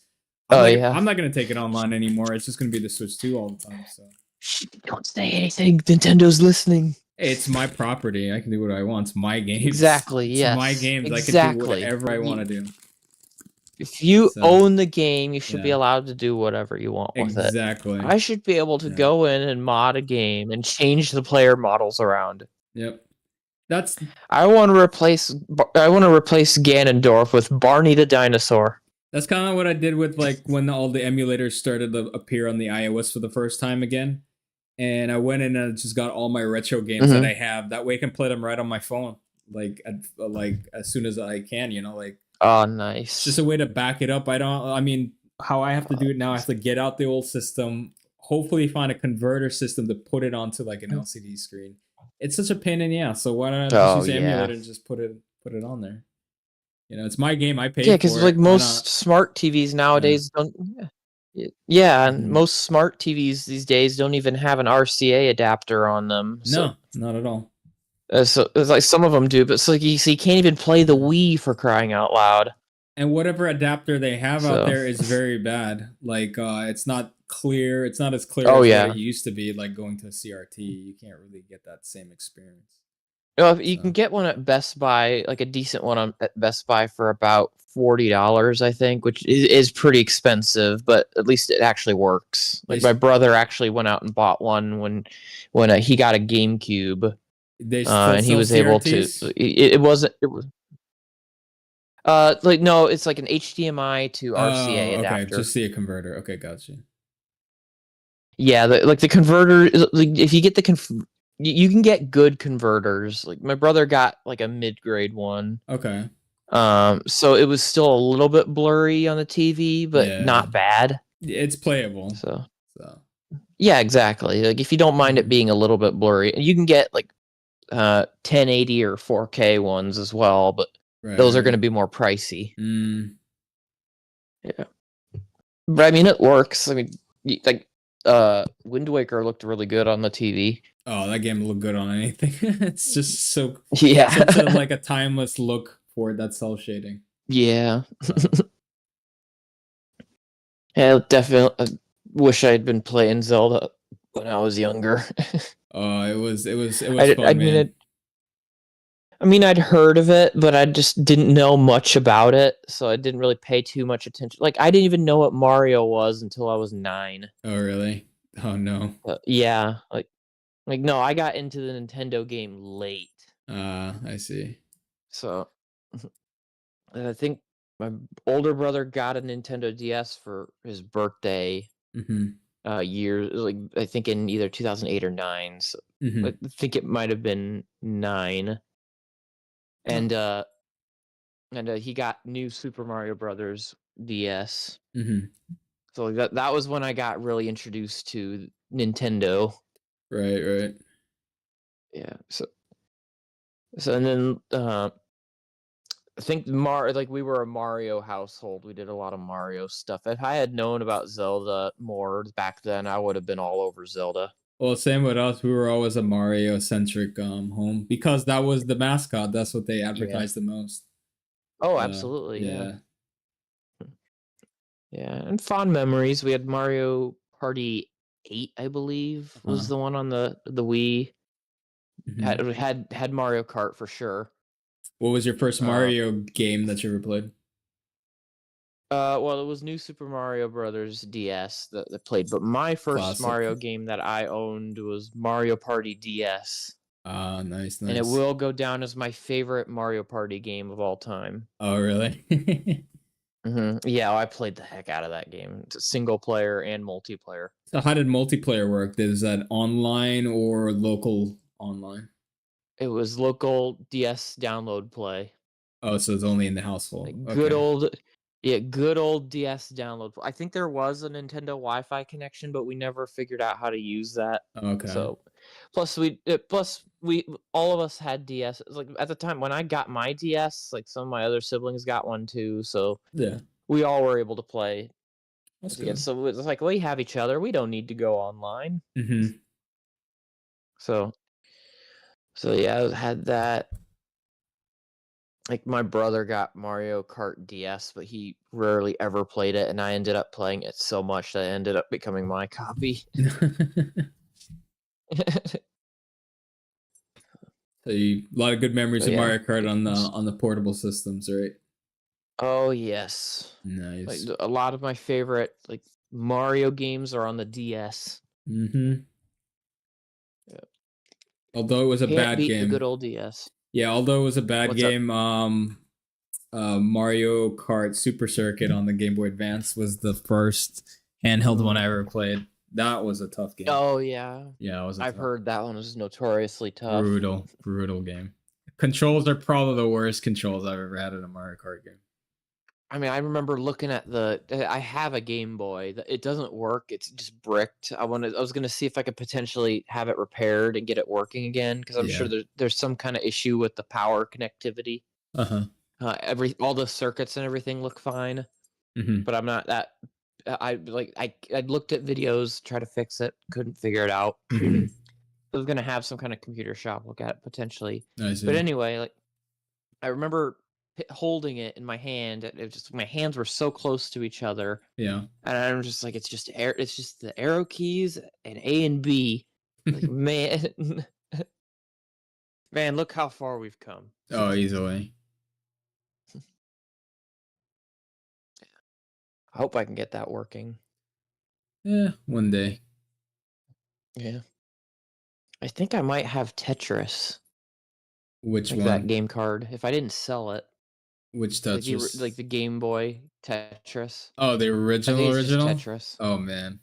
Oh yeah. I'm not gonna take it online anymore. It's just gonna be the Switch 2 all the time. So Shh, don't say anything. Nintendo's listening. It's my property. I can do what I want. It's my games. Exactly. It's my Yes. games. I can do Exactly. whatever I want to do. If you So own the game, you should be yeah, allowed to do whatever you want with it. exactly. I should be able to Yeah. go in and mod a game and change the player models around. Yep. That's I want to replace Ganondorf with Barney the dinosaur. That's kind of what I did with like when all the emulators started to appear on the iOS for the first time again. And I went in and just got all my retro games that I have. That way I can play them right on my phone, like as soon as I can. Like oh, nice. It's just a way to back it up. I mean, how I have to do it now, I have to get out the old system, hopefully find a converter system to put it onto like an LCD screen. It's such a pain in the ass. So why don't I just use the emulator and just put it on there? It's my game. I paid for it. Yeah, because like most smart TVs nowadays don't. Yeah, and most smart TVs these days don't even have an RCA adapter on them. So. No, not at all. So it's like some of them do, but so you can't even play the Wii for crying out loud. And whatever adapter they have out there is very bad. Like it's not clear. It's not as clear as what it used to be. Like going to a CRT, you can't really get that same experience. You can get one at Best Buy, like a decent one at Best Buy for about $40, I think, which is pretty expensive, but at least it actually works. Like my brother actually went out and bought one when he got a GameCube. And he was able to. It was like no, it's like an HDMI to RCA adapter. Okay, just see a converter. Okay, gotcha. Yeah, the converter. Like, if you get you can get good converters. Like my brother got like a mid-grade one. Okay. So it was still a little bit blurry on the TV, but not bad. It's playable. So. Yeah, exactly. Like if you don't mind it being a little bit blurry, you can get like 1080 or 4K ones as well, but those are going to be more pricey. Yeah. But I mean, it works. I mean, like Wind Waker looked really good on the TV. Oh, that game looked good on anything. It's just so such like a timeless look for that cell shading. Yeah. Yeah, definitely. I wish I had been playing Zelda when I was younger. It was fun, man. I mean, I'd heard of it, but I just didn't know much about it, so I didn't really pay too much attention. Like, I didn't even know what Mario was until I was 9. Oh, really? Oh, no. Yeah, like no, I got into the Nintendo game late. I see. So, I think my older brother got a Nintendo DS for his birthday. Years, like I think in either 2008 or 9. So I think it might have been 9. And he got new Super Mario Brothers DS. So that was when I got really introduced to Nintendo. Right. Yeah. So and then I think we were a Mario household. We did a lot of Mario stuff. If I had known about Zelda more back then, I would have been all over Zelda. Well, same with us. We were always a Mario-centric home because that was the mascot. That's what they advertised the most. Oh, absolutely. Yeah. Yeah, and fond memories. We had Mario Party 8, I believe, was the one on the Wii. Had Mario Kart for sure. What was your first Mario game that you ever played? Well, it was New Super Mario Brothers DS that played, but my first Mario game that I owned was Mario Party DS. Nice. And it will go down as my favorite Mario Party game of all time. Oh, really? Yeah, I played the heck out of that game. It's single player and multiplayer. So how did multiplayer work? Is that online or local online? It was local DS download play. Oh, so it's only in the household. Like good old DS download. I think there was a Nintendo Wi-Fi connection, but we never figured out how to use that. Okay. So, plus we all of us had DS. Like at the time when I got my DS, like some of my other siblings got one too. So yeah, we all were able to play. That's good. So it's like we have each other. We don't need to go online. So yeah, I had that. Like my brother got Mario Kart DS, but he rarely ever played it, and I ended up playing it so much that it ended up becoming my copy. So a lot of good memories But of yeah, Mario Kart good times. on the portable systems, right? Oh yes, like Nice. a lot of my favorite like Mario games are on the DS. Mm-hmm. Yeah. Although it was a Can't bad beat the good game. old DS. Yeah, although it was a bad What's up? game, Mario Kart Super Circuit on the Game Boy Advance was the first handheld one Mm. I ever played. That was a tough game. Oh yeah, Yeah, it was a I've tough, heard that one was notoriously tough. brutal game. Controls are probably the worst controls I've ever had in a Mario Kart game. I mean, I remember looking at I have a Game Boy. It doesn't work. It's just bricked. I was gonna see if I could potentially have it repaired and get it working again because I'm sure Yeah. there's some kind of issue with the power connectivity. Uh-huh. All the circuits and everything look fine, Mm-hmm. but I'm not that. I looked at videos, try to fix it, couldn't figure it out. Mm-hmm. I was gonna have some kind of computer shop look at it potentially, I but see. anyway, like I remember holding it in my hand. It just my hands were so close to each other, Yeah. and I'm just like, it's just the arrow keys and A and B. Like man, man, look how far we've come. Oh, easily. I hope I can get that working. Yeah, one day. Yeah, I think I might have Tetris, Which like that one? game card. If I didn't sell it, Which like Tetris? the Game Boy Tetris. Oh, the I think it's just original? Tetris. Oh man.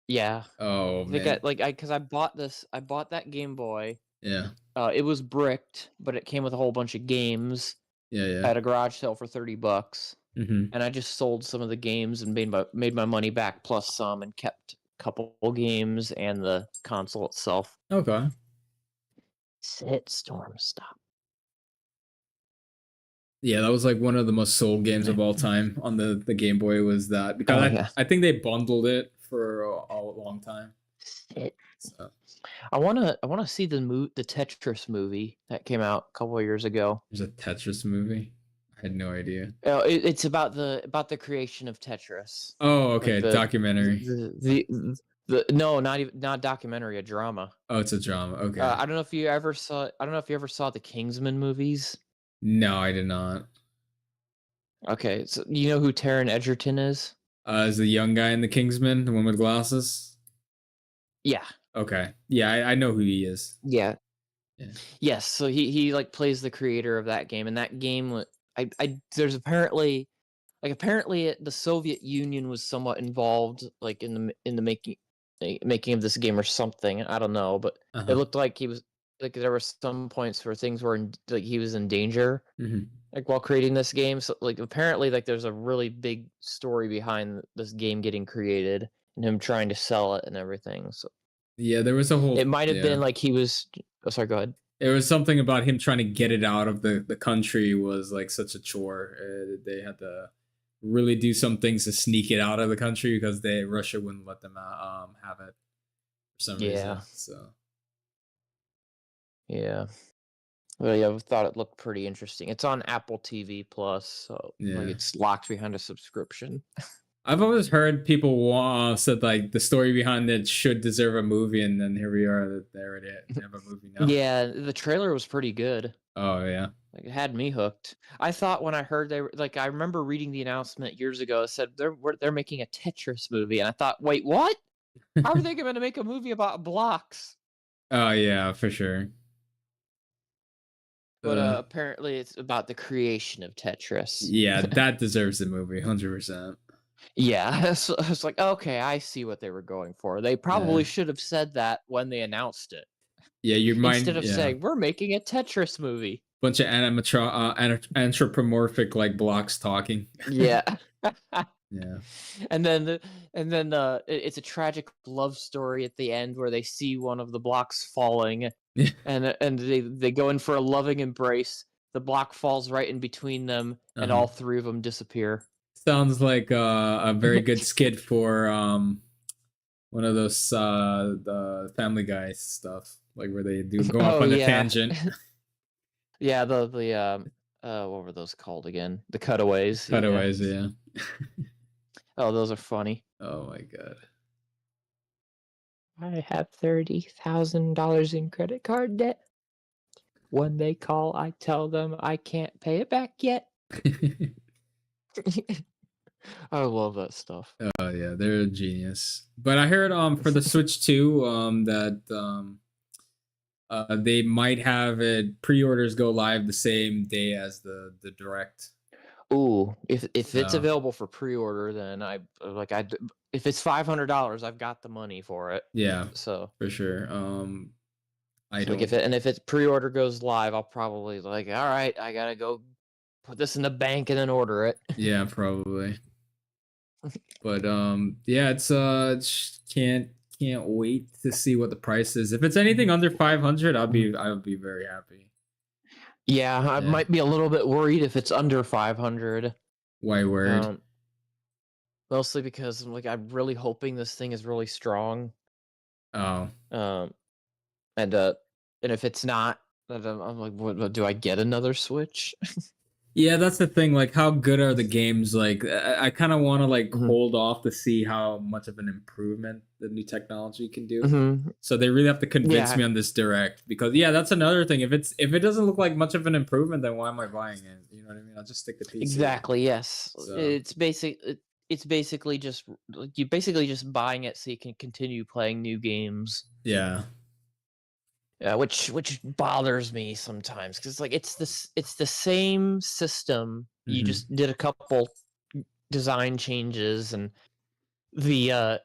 Yeah, Oh I think man. because I bought this. I bought that Game Boy. Yeah. It was bricked, but it came with a whole bunch of games Yeah, yeah. at a garage sale for $30, Mm-hmm. and I just sold some of the games and made my money back plus some, and kept a couple games and the console itself. Okay. Sit, Storm, stop. Yeah, that was like one of the most sold games of all time on the Game Boy was that because Oh yeah, I think they bundled it for a long time. sit. So I wanna see the Tetris movie that came out a couple of years ago. there's a Tetris movie. I had no idea. It's about the creation of Tetris, Oh, like okay, documentary. the no, not documentary, a drama. Oh, it's a drama. Okay. I don't know if you ever saw. I don't know if you ever saw the Kingsman movies. No, I did not. Okay, so you know who Taron Egerton is? Is the young guy in the Kingsman, the one with glasses? Yeah, Okay. Yeah, I know who he is. yeah, Yeah. yes. So he like plays the creator of that game, and that game, there's apparently the Soviet Union was somewhat involved, like in the making of this game or something. I don't know, but it Uh-huh. looked like he was like there were some points where things were like he was in danger, Mm-hmm. like while creating this game. So like apparently like there's a really big story behind this game getting created and him trying to sell it and everything. So Yeah, there was a it whole might have yeah. been like he was. Oh, sorry. Go ahead. There was something about him trying to get it out of the country was like such a chore. They had to really do some things to sneak it out of the country because Russia wouldn't let them have it for some Yeah. reason. So Yeah. Well, yeah, I thought it looked pretty interesting. It's on Apple TV Plus, so like yeah, it's locked behind a subscription. I've always heard people said like the story behind it should deserve a movie, and then here we are. They already have a movie now. Yeah, the trailer was pretty good. Oh yeah. Like it had me hooked. I thought when I heard they were like I remember reading the announcement years ago. It said they're making a Tetris movie, and I thought, wait, what? How are they going to make a movie about blocks? Oh yeah, for sure. But apparently it's about the creation of Tetris. Yeah, that deserves a movie, 100%. Yeah, so I was like, okay, I see what they were going for. They Yeah, probably should have said that when they announced it, yeah, your instead mind, of yeah, saying we're making a Tetris movie. bunch of anthropomorphic blocks talking. Yeah. Yeah. And then it's a tragic love story at the end where they see one of the blocks falling, and they go in for a loving embrace. The block falls right in between them, and Uh-huh. all three of them disappear. Sounds like a very good skit for one of those the Family Guy stuff, like where they do go off Oh on a yeah, tangent. yeah. What were those called again? The cutaways. Yeah. Cutaways, yeah. Oh, those are funny. Oh my god. I have $30,000 in credit card debt. When they call, I tell them I can't pay it back yet. I love that stuff. Oh yeah, they're a genius. But I heard for the Switch 2 that they might have it pre-orders go live the same day as the direct. Ooh, if it's So available for pre-order, then if it's $500, I've got the money for it. yeah, So for sure. I like don't. if its pre-order goes live, I'll probably all right, I gotta go put this in the bank and then order it. Yeah, probably. But yeah, can't wait to see what the price is. If it's anything under 500, I'll be very happy. Yeah, I might be a little bit worried if it's under 500. Why worried? Mostly because I'm really hoping this thing is really strong. Oh. And if it's not, then I'm like, what, do I get another Switch? Yeah, that's the thing. Like, how good are the games? Like, I kind of want to hold off to see how much of an improvement the new technology can do. So they really have to convince me on this direct, because that's another thing. If it doesn't look like much of an improvement, then why am I buying it? You know what I mean? I'll just stick to PC. Exactly. Yes. So. It's basically just you just buying it so you can continue playing new games. Yeah. Yeah, which bothers me sometimes, because it's the same system. You just did a couple design changes, and the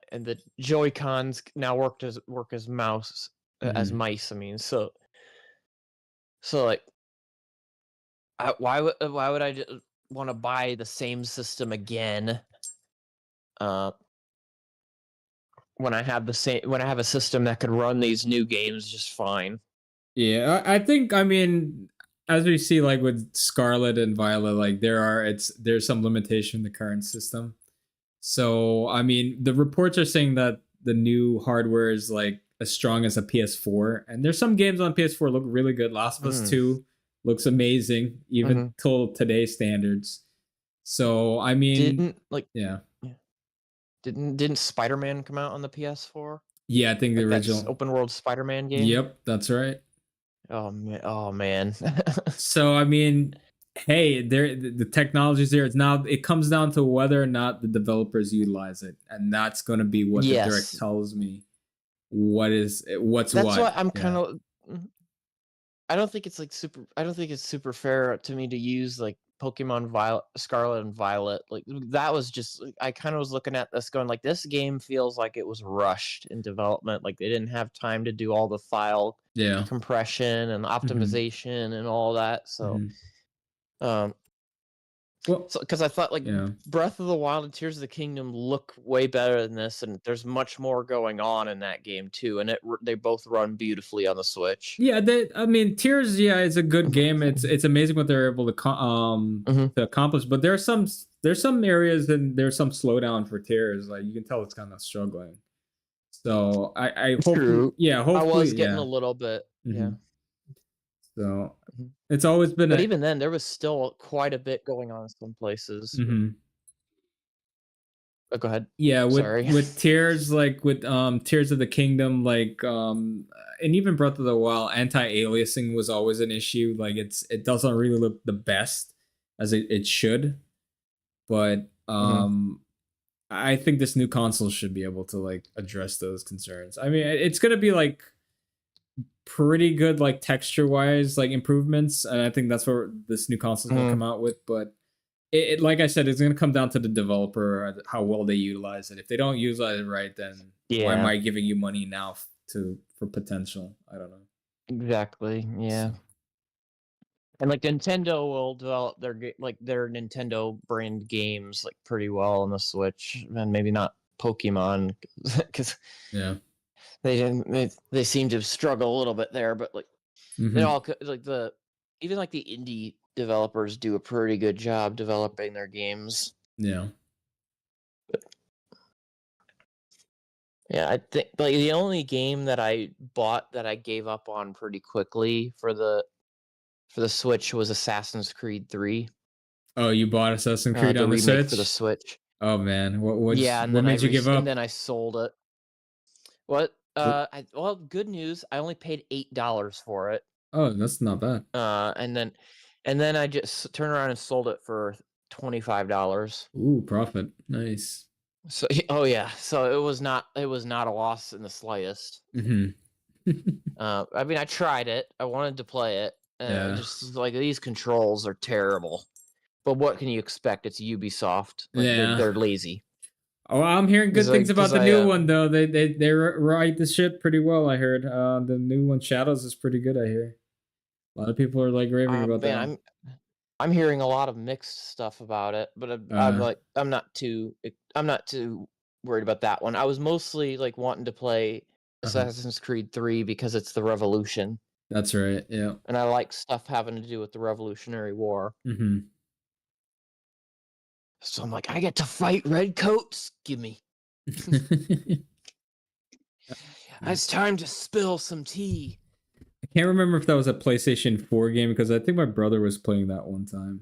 Joy-Cons now work as mouse as mice. I mean, so like, why would I just want to buy the same system again? When I have a system that could run these new games just fine. Yeah, I think, I mean, as we see, like with Scarlet and Violet, like there's some limitation in the current system. So I mean, the reports are saying that the new hardware is like as strong as a PS4, and there's some games on PS4 look really good. Last of Us 2 looks amazing, even till today's standards. So I mean, Didn't Spider-Man come out on the PS4? Yeah, I think the original open world Spider-Man game. Yep, that's right. Oh man. So I mean, hey, the technology's there. It comes down to whether or not the developers utilize it, and that's going to be what the direct tells me. What's that's why I'm kind of. I don't think it's super fair to me to use like Pokemon Scarlet and Violet. Like, that was just, I kind of was looking at this going like, this game feels like it was rushed in development. Like, they didn't have time to do all the file compression and optimization and all that. So, because I thought Breath of the Wild and Tears of the Kingdom look way better than this, and there's much more going on in that game too, and they both run beautifully on the Switch. Yeah, I mean, Tears, it's a good game. It's amazing what they're able to accomplish, but there's some areas and there's some slowdown for Tears. Like, you can tell it's kind of struggling. So I hope, hopefully, I was getting a little bit, So it's always been, but even then, there was still quite a bit going on in some places. Oh, go ahead. Yeah, with Tears, like with Tears of the Kingdom, like and even Breath of the Wild, anti-aliasing was always an issue. Like, it doesn't really look the best as it should, but I think this new console should be able to like address those concerns. I mean, it's gonna be like pretty good, like texture wise, like improvements, and I think that's what this new console is gonna come out with. But it like I said, it's gonna come down to the developer, how well they utilize it. If they don't utilize it right, then why am I giving you money now for potential? I don't know. Exactly. Yeah. So. And like, Nintendo will develop their Nintendo brand games like pretty well on the Switch, and maybe not Pokemon, because they seem to struggle a little bit there. But like, they all like even the indie developers do a pretty good job developing their games. Yeah. Yeah, I think like the only game that I bought that I gave up on pretty quickly for the Switch was Assassin's Creed 3. Oh, you bought Assassin's Creed on the Switch? For the Switch. Oh man, what made you give up? And then I sold it. What? Well, good news. I only paid $8 for it. Oh, that's not bad. And then I just turned around and sold it for $25. Ooh, profit. Nice. So, oh yeah, so it was not a loss in the slightest. Mm-hmm. I mean, I tried it. I wanted to play it. Yeah. Just like these controls are terrible. But what can you expect? It's Ubisoft. Like Yeah. they're lazy. Oh, I'm hearing good things about the I new one though. They write the shit pretty well. I heard. The new one, Shadows, is pretty good. I hear. A lot of people are like raving about that. Man, I'm hearing a lot of mixed stuff about it, but I'm not too worried about that one. I was mostly like wanting to play Assassin's Creed 3 because it's the Revolution, That's right. Yeah. and I like stuff having to do with the Revolutionary War. Mm-hmm. So I'm like, I get to fight redcoats. Give me. It's time to spill some tea. I can't remember if that was a PlayStation 4 game because I think my brother was playing that one time.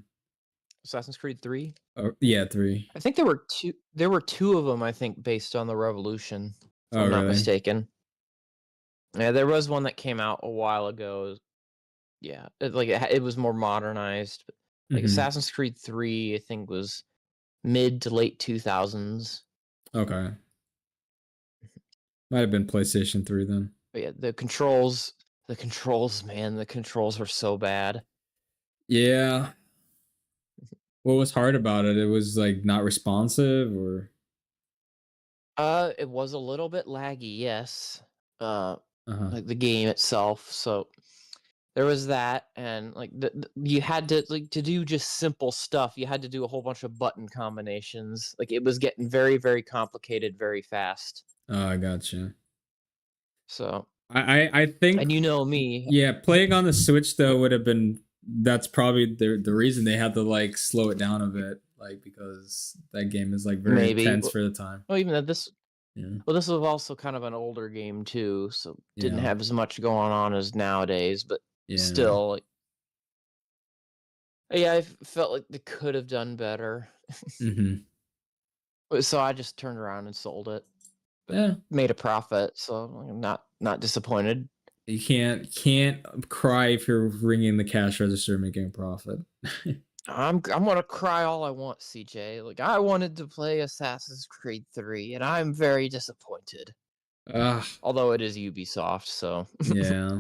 Assassin's Creed 3? Yeah, 3. I think there were two of them, I think, based on the Revolution, if I'm not really? mistaken. Yeah, there was one that came out a while ago. Yeah, it was more modernized. Like Assassin's Creed 3, I think was mid to late 2000s. Okay. Might have been PlayStation 3 then. But yeah, the controls, man, the controls were so bad. Yeah. What was hard about it? It was like not responsive, or it was a little bit laggy, yes. Like the game itself. So there was that, and like you had to to do just simple stuff. You had to do a whole bunch of button combinations. Like it was getting very, very complicated very fast. Oh, I gotcha. So I think, and you know me. yeah, playing on the Switch though would have been, that's probably the reason they had to like slow it down a bit, like because that game is like very intense for the time. Well, even this. Yeah. Well, this was also kind of an older game too, so didn't Yeah. have as much going on as nowadays. But Yeah. still, like, yeah, I felt like they could have done better. So I just turned around and sold it. Yeah. Made a profit, so I'm not disappointed. You can't cry if you're ringing the cash register making a profit. I'm gonna cry all I want, CJ. Like I wanted to play Assassin's Creed 3, and I'm very disappointed. Although it is Ubisoft, so yeah,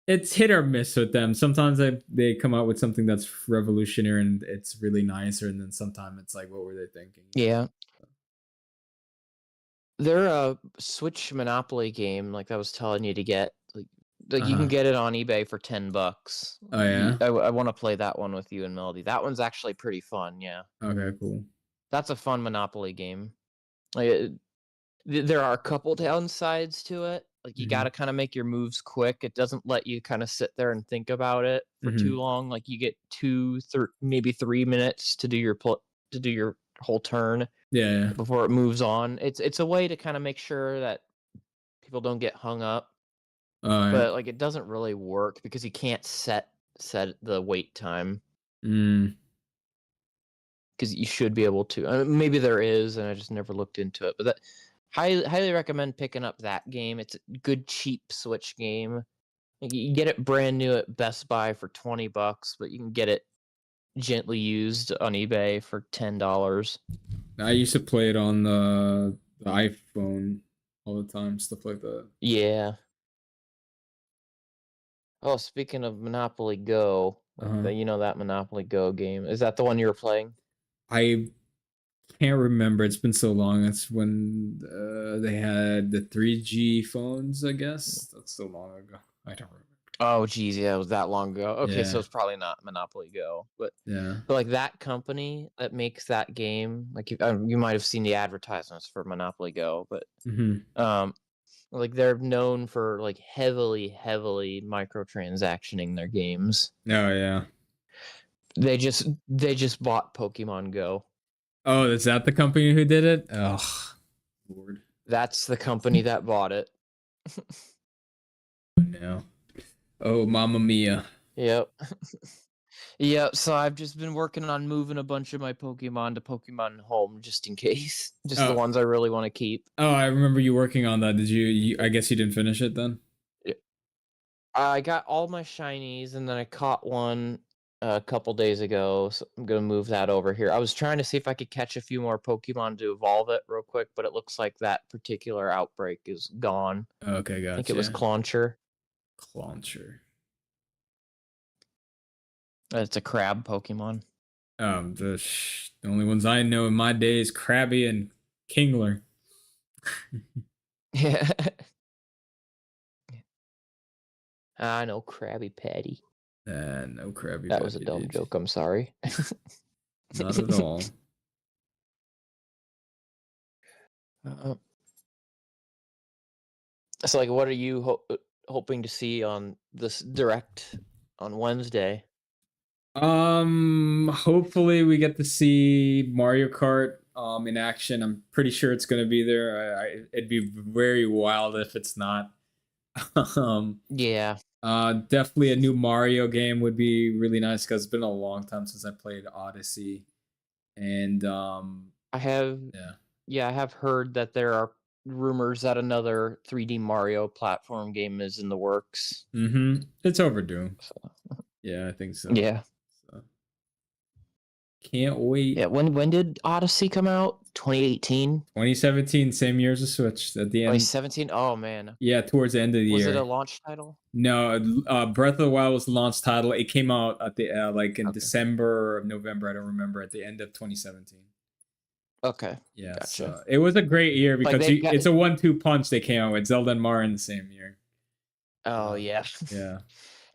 it's hit or miss with them. Sometimes they come out with something that's revolutionary and it's really nice, and then sometimes it's like, what were they thinking? Yeah. They're a Switch Monopoly game, like I was telling you to get. Like you can get it on eBay for $10. Oh yeah. I want to play that one with you and Melody. That one's actually pretty fun. Yeah. Okay, cool. That's a fun Monopoly game. Like there are a couple downsides to it. Like you got to kind of make your moves quick. It doesn't let you kind of sit there and think about it for too long. Like you get maybe 3 minutes to do your whole turn. Yeah. Before it moves on. It's a way to kind of make sure that people don't get hung up. But like it doesn't really work because you can't set the wait time. Because you should be able to. Maybe there is, and I just never looked into it. But that highly recommend picking up that game. It's a good cheap Switch game. Like, you can get it brand new at Best Buy for $20, but you can get it gently used on eBay for $10. I used to play it on the iPhone all the time, stuff like that. Yeah. Oh, speaking of Monopoly Go, you know that Monopoly Go game. Is that the one you were playing? I can't remember. It's been so long. That's when they had the 3G phones, I guess. That's so long ago. I don't remember. Oh, geez, yeah, it was that long ago. Okay, Yeah. so it's probably not Monopoly Go, but yeah. But like that company that makes that game, like you might have seen the advertisements for Monopoly Go, but like they're known for like heavily microtransactioning their games. Oh yeah. They just bought Pokemon Go. Oh, is that the company who did it? Oh, Lord. That's the company that bought it. No. Oh, Mamma Mia. Yep. Yeah, so I've just been working on moving a bunch of my Pokemon to Pokemon Home just in case. Just the Oh, ones I really want to keep. I remember you working on that. Did you? I guess you didn't finish it then. Yeah. I got all my shinies, and then I caught one a couple days ago, so I'm gonna move that over here. I was trying to see if I could catch a few more Pokemon to evolve it real quick, but it looks like that particular outbreak is gone. Okay, I think it was gotcha. Clauncher. Clauncher. It's a crab Pokemon. The only ones I know in my day is Krabby and Kingler. Yeah. I know, Krabby Patty. No Krabby That was a Patty, dumb dude. joke. I'm sorry. Not at all. Uh, so, like, what are you hoping to see on this direct on Wednesday? Hopefully we get to see Mario Kart in action. I'm pretty sure it's gonna be there. It'd be very wild if it's not. um, Yeah, Definitely a new Mario game would be really nice because it's been a long time since I played Odyssey, and I have. yeah. Yeah, I have heard that there are rumors that another 3D Mario platform game is in the works. It's overdue. So, Yeah, I think so. yeah, So can't wait. yeah. When did Odyssey come out? 2018, 2017, same year as the Switch. At the end, 2017. Oh man, yeah, towards the end of the was it a year. launch title? No, Breath of the Wild was the launch title. It came out at the like in Okay. December or November. I don't remember. At the end of 2017. Okay. Yeah, Gotcha. so it was a great year Like because they've got. it's a 1-2 punch. They came out with Zelda and Mario in the same year. Oh yeah. Yeah.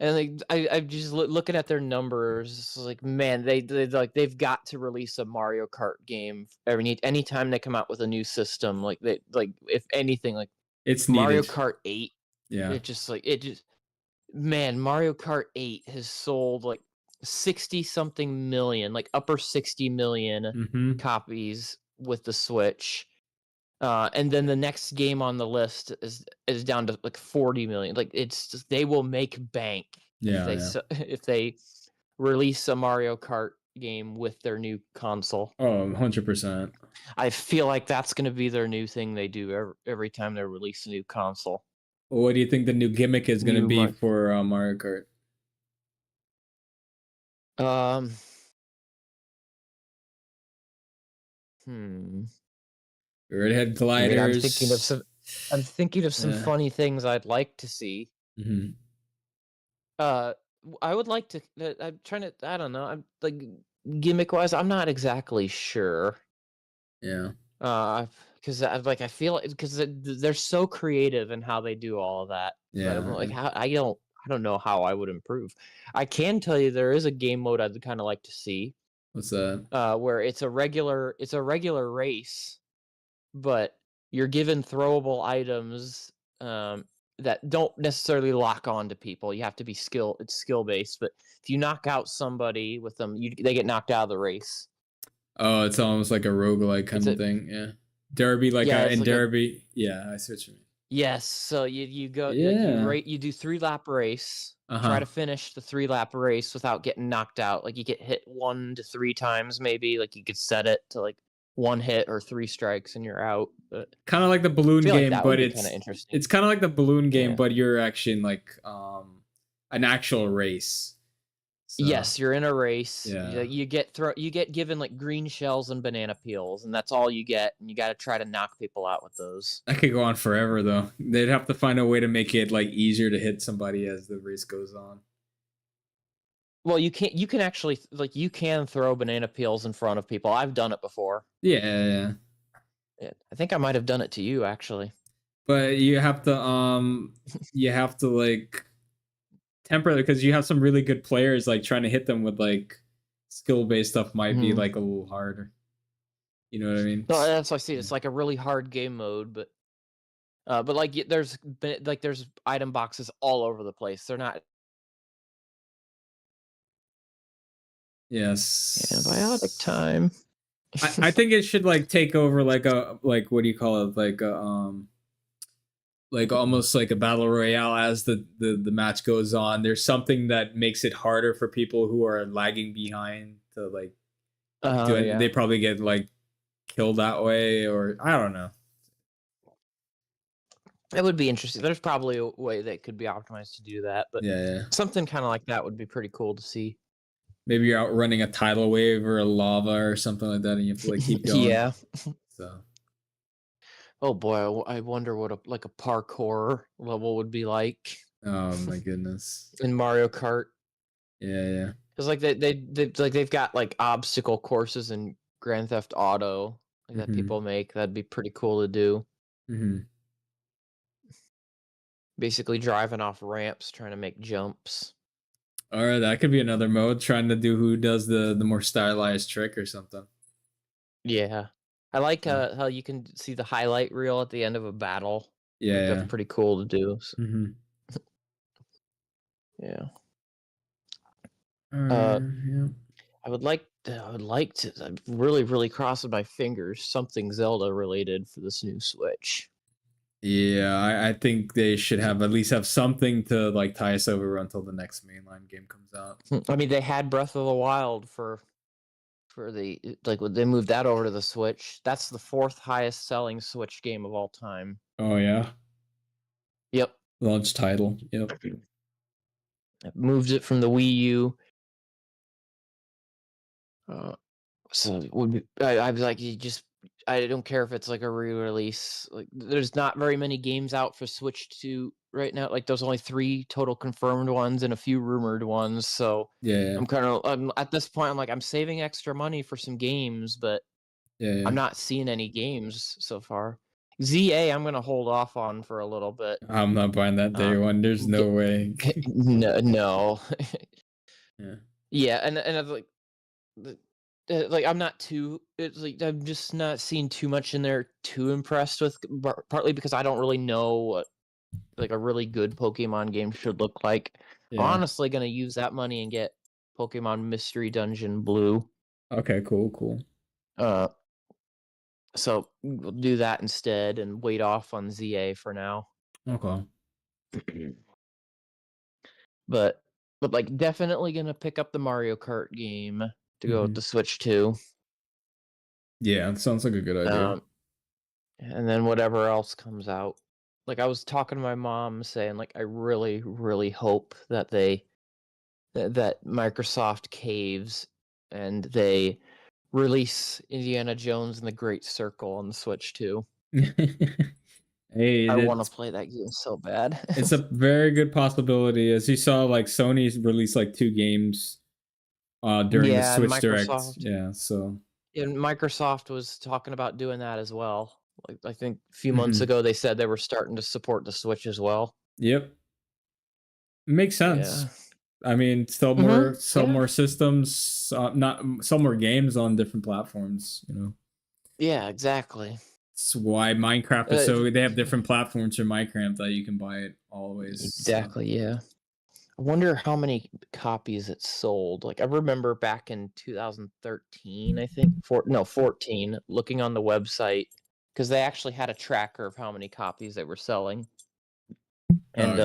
And like I'm just looking at their numbers, it's like man, they've got to release a Mario Kart game anytime they come out with a new system. Like they like if anything, like It's Mario needed. Kart 8, Yeah. it just man, Mario Kart 8 has sold like 60 something million, like upper 60 million copies with the Switch. And then the next game on the list is down to like 40 million. Like it's just, they will make bank if Yeah, they yeah. if they release a Mario Kart game with their new console. Oh, 100%. I feel like that's going to be their new thing they do every time they release a new console. Well, what do you think the new gimmick is going to New be Mar- for Mario Kart? um hmm. We already had I mean, gliders. I'm thinking of some Yeah. funny things I'd like to see. Mm-hmm. Uh, I would like to. I'm trying to. I don't know. I'm like gimmick wise. I'm not exactly sure. Yeah. Because I feel because they're so creative in how they do all of that. But I'm Yeah. like, how I don't know how I would improve. I can tell you there is a game mode I'd kind of like to see. What's that? Where it's a regular race, but you're given throwable items that don't necessarily lock on to people. You have to be it's skill based, but if you knock out somebody with them, they get knocked out of the race. Oh, it's almost like a roguelike It's kind of a thing. Yeah. Derby, like yeah, it's in like a Derby. Yeah, I see what you mean. yes. So you go like Yeah. you do 3-lap race. Try Uh-huh. to finish the 3-lap race without getting knocked out. Like you get hit 1 to 3 times, maybe. Like you could set it to like 1 hit or 3 strikes and you're out. But Kind of like the I balloon feel like game, that would but be kind of interesting. it's kind of like the balloon game, Yeah. but you're actually in like an actual race. So, Yes, you're in a race. yeah. You get given like green shells and banana peels, and that's all you get. And you got to try to knock people out with those. That could go on forever though. They'd have to find a way to make it like easier to hit somebody as the race goes on. Well, you can't. You can actually like you can throw banana peels in front of people. I've done it before. Yeah. I think I might have done it to you actually. But you have to like temper it because you have some really good players like trying to hit them with like skill based stuff might be like a little harder. You know what I mean? No, that's what I see. It's like a really hard game mode, but like there's item boxes all over the place. They're not Yes. antibiotic time. I think it should like take over like a like what do you call it like a like almost like a battle royale as the match goes on. There's something that makes it harder for people who are lagging behind to like do it. Yeah. They probably get like killed that way, or I don't know. It would be interesting. There's probably a way that could be optimized to do that, but Yeah, yeah. something kind of like that would be pretty cool to see. Maybe you're outrunning a tidal wave or a lava or something like that, and you have to like keep going. Yeah. So Oh boy, I wonder what a parkour level would be like oh my goodness. in Mario Kart. Yeah, yeah. Because like they've got like obstacle courses in Grand Theft Auto like that Mm-hmm. people make. That'd be pretty cool to do. Mm-hmm. Basically driving off ramps, trying to make jumps. All right, that could be another mode. Trying to do who does the more stylized trick or something. Yeah. I like Yeah, how you can see the highlight reel at the end of a battle. Like that's yeah. pretty cool to do. Mm-hmm. Yeah. Uh Yeah. I would like to I'm really crossing my fingers something Zelda related for this new Switch. Yeah, I think they should have at least have something to like tie us over until the next mainline game comes out. I mean, they had Breath of the Wild for the like when they moved that over to the Switch. That's the fourth highest selling Switch game of all time. Oh yeah, Yep. launch title. Yep. Moved it from the Wii U. Uh, so it would be I was like you just I don't care if it's like a re-release. Like there's not very many games out for Switch 2 right now. Like there's only 3 total confirmed ones and a few rumored ones. So Yeah, I'm at this point I'm like I'm saving extra money for some games, but yeah, yeah. I'm not seeing any games so far. ZA, I'm gonna hold off on for a little bit. I'm not buying that day Um, one. There's no way. no, no. Yeah. Yeah, and I've like I'm not too. It's like I'm just not seeing too much in there. Too impressed with, partly because I don't really know what like a really good Pokemon game should look like. I'm Yeah. honestly gonna use that money and get Pokemon Mystery Dungeon Blue. Okay. Cool. Cool. Uh, so we'll do that instead and wait off on ZA for now. Okay. but like definitely gonna pick up the Mario Kart game to go with Hmm. the Switch 2. Yeah, it sounds like a good idea. And then whatever else comes out. Like I was talking to my mom saying like I really hope that that Microsoft caves and they release Indiana Jones and the Great Circle on the Switch 2. Hey, I want to it's play that game so bad. it's a very good possibility. As you saw, like Sony's released like 2 games during the Yeah, and Switch Direct. Microsoft Yeah, so and Microsoft was talking about doing that as well. Like I think a few months hmm ago they said they were starting to support the Switch as well. yep. Makes Yeah. sense. I mean, sell Yeah. more systems, not sell more games on different platforms. You know, Yeah, exactly. it's why Minecraft is Uh, so. They have different platforms for Minecraft that you can buy it always. So. exactly, yeah. I wonder how many copies it sold. Like I remember back in 2013, I think, 14, looking on the website because they actually had a tracker of how many copies they were selling. And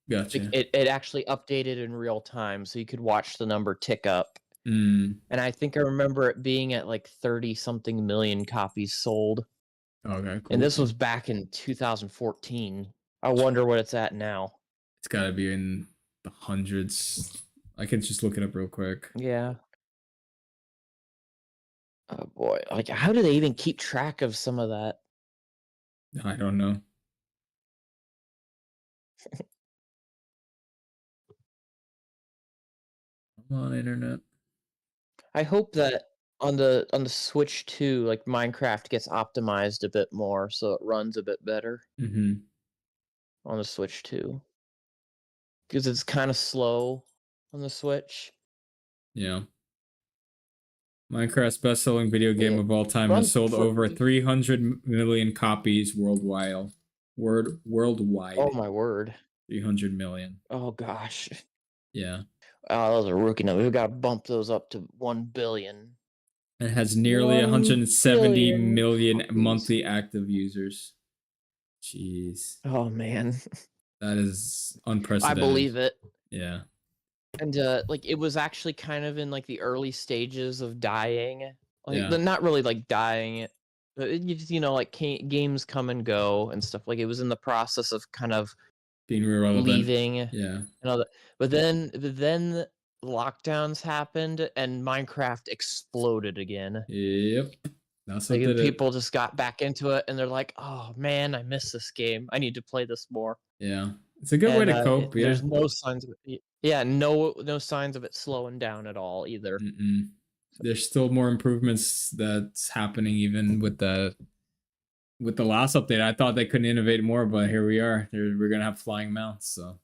Gotcha. it actually updated in real time so you could watch the number tick up. Mm. And I think I remember it being at like 30 something million copies sold. Okay, And cool, this cool. was back in 2014. I wonder what it's at now. It's got to be in the hundreds. I can just look it up real quick. Yeah. Oh boy. Like how do they even keep track of some of that? I don't know. Come on, internet. I hope that on the Switch 2, like Minecraft gets optimized a bit more so it runs a bit better Mm-hmm. on the Switch 2. Because it's kind of slow on the Switch. Yeah. Minecraft's best-selling video game It of all time has runs sold over pretty. 300 million copies worldwide. Worldwide, Oh my word. 300 million. Oh gosh. Yeah. Oh, those are rookie numbers. We've got to bump those up to 1 billion. It has nearly 1 170 billion million copies. monthly active users. Jeez, Oh man, that is I unprecedented. believe it. Yeah, And like it was actually kind of in like the early stages of dying. Like yeah, not really like dying. You know, like games come and go and stuff. Like it was in the process of kind of being irrelevant. leaving and Yeah. all that. But then lockdowns happened and Minecraft exploded again. Yep. That's what Like did it. people just got back into it and they're like, "Oh man, I miss this game. I need to play this more." Yeah, it's a good way And to cope. Yeah. there's no signs of it. Yeah, no signs of it slowing down at all either. Mm-mm. There's still more improvements that's happening even with the last update. I thought they couldn't innovate more, but here we are. We're gonna have flying mounts. So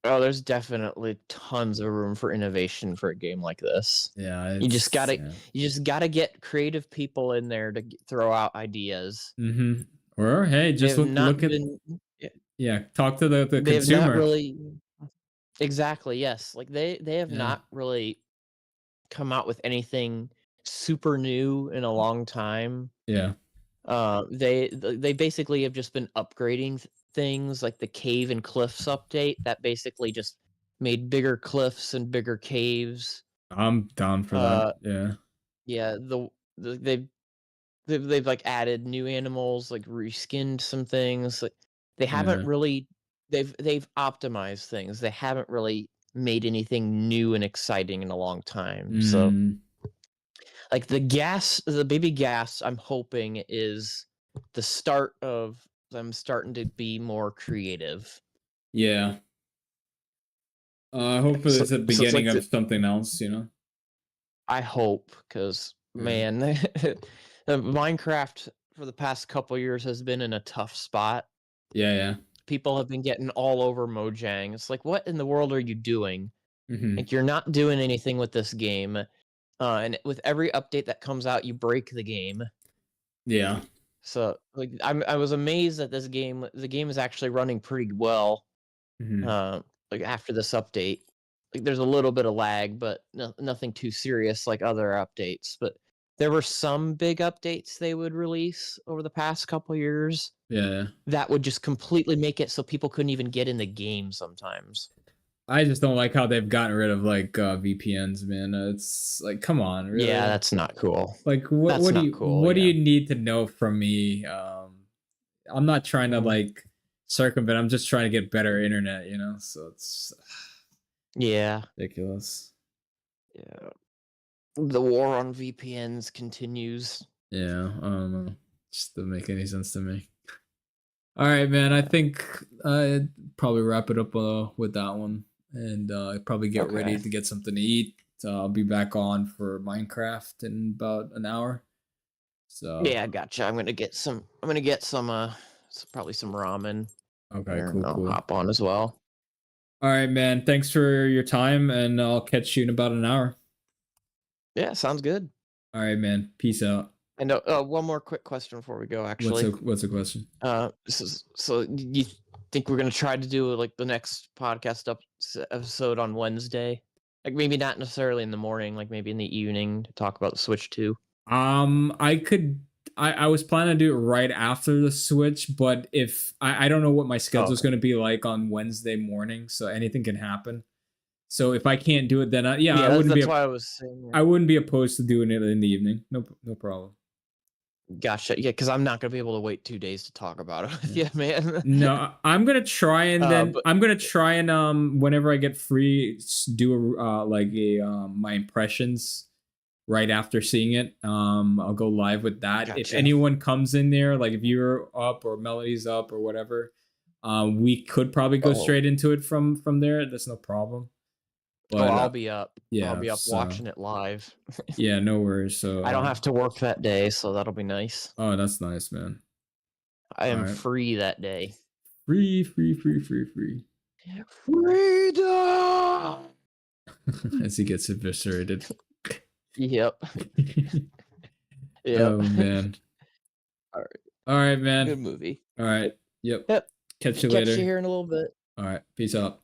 Oh, there's definitely tons of room for innovation for a game like this. yeah, You just it's gotta yeah. you just gotta get creative people in there to throw out ideas. Mm-hmm. Or hey, They just have look not at been yeah. Talk to the they have not consumer. really exactly, yes. Like they have Yeah. not really come out with anything super new in a long time. Yeah. They basically have just been upgrading things like the cave and cliffs update that basically just made bigger cliffs and bigger caves. I'm down for that. Uh, Yeah. yeah, they've like added new animals, like reskinned some things. Like they haven't Yeah. really they've optimized things. They haven't really made anything new and exciting in a long time. So Mm, like the baby gas, I'm hoping is the start of them starting to be more creative. yeah. Hopefully So it's the so it's beginning like of something else, you know? I hope because Yeah. man, Minecraft for the past couple years has been in a tough spot. Yeah, yeah. People have been getting all over Mojang. It's like, what in the world are you doing? Mm-hmm. Like you're not doing anything with this game. And with every update that comes out, you break the game. Yeah. So like I was amazed that the game is actually running pretty well. Mm-hmm. Like after this update, like there's a little bit of lag, but nothing too serious like other updates. But there were some big updates they would release over the past couple years Yeah, yeah. that would just completely make it so people couldn't even get in the game sometimes. I just don't like how they've gotten rid of like VPNs, man. It's like, come on, Yeah, really? that's not cool. Like, That's not cool. what do Yeah. you need to know from me? I'm not trying to Mm. like circumvent. I'm just trying to get better internet, you know. So it's Yeah. ridiculous. Yeah. The war on VPNs continues. Yeah, I don't know. Just doesn't make any sense to me. All right, man. I think I'd probably wrap it up with that one, and probably get ready Okay. to get something to eat. I'll be back on for Minecraft in about an hour. So Yeah, gotcha. I'm gonna get some probably some ramen okay, here and cool, I'll cool. hop on as well. All right, man. Thanks for your time, and I'll catch you in about an hour. Yeah, sounds good. All right, man. Peace out. And one more quick question before we go, actually. What's a question? So you think we're gonna try to do like the next podcast episode on Wednesday? Like maybe not necessarily in the morning, like maybe in the evening to talk about the Switch 2. I could. I was planning to do it right after the Switch, but if I don't know what my Oh, schedule is okay. going to be like on Wednesday morning, so anything can happen. So if I can't do it, then yeah, Yeah, that's why I was saying. I wouldn't be opposed to doing it in the evening. No problem. Gotcha. Yeah, because I'm not gonna be able to wait 2 days to talk about it with Yeah. you, man. No, I'm gonna try and then But I'm gonna try and whenever I get free, do a like a my impressions right after seeing it. I'll go live with that. If gotcha. anyone comes in there, like if you're up or Melody's up or whatever, we could probably go Oh, straight into it from there. That's no problem. oh, But I'll be up. I'll yeah, be up so watching it live. yeah, no worries. So I don't have to work that day, so that'll be nice. oh, that's nice, man. I All am right, free that day. free. Freedom! As he gets eviscerated. Yep. Yep. Oh man. All right. All right, man. Good movie. All right. Yep. Yep. Catch you Catch you later. here in a little bit. All right. Peace out.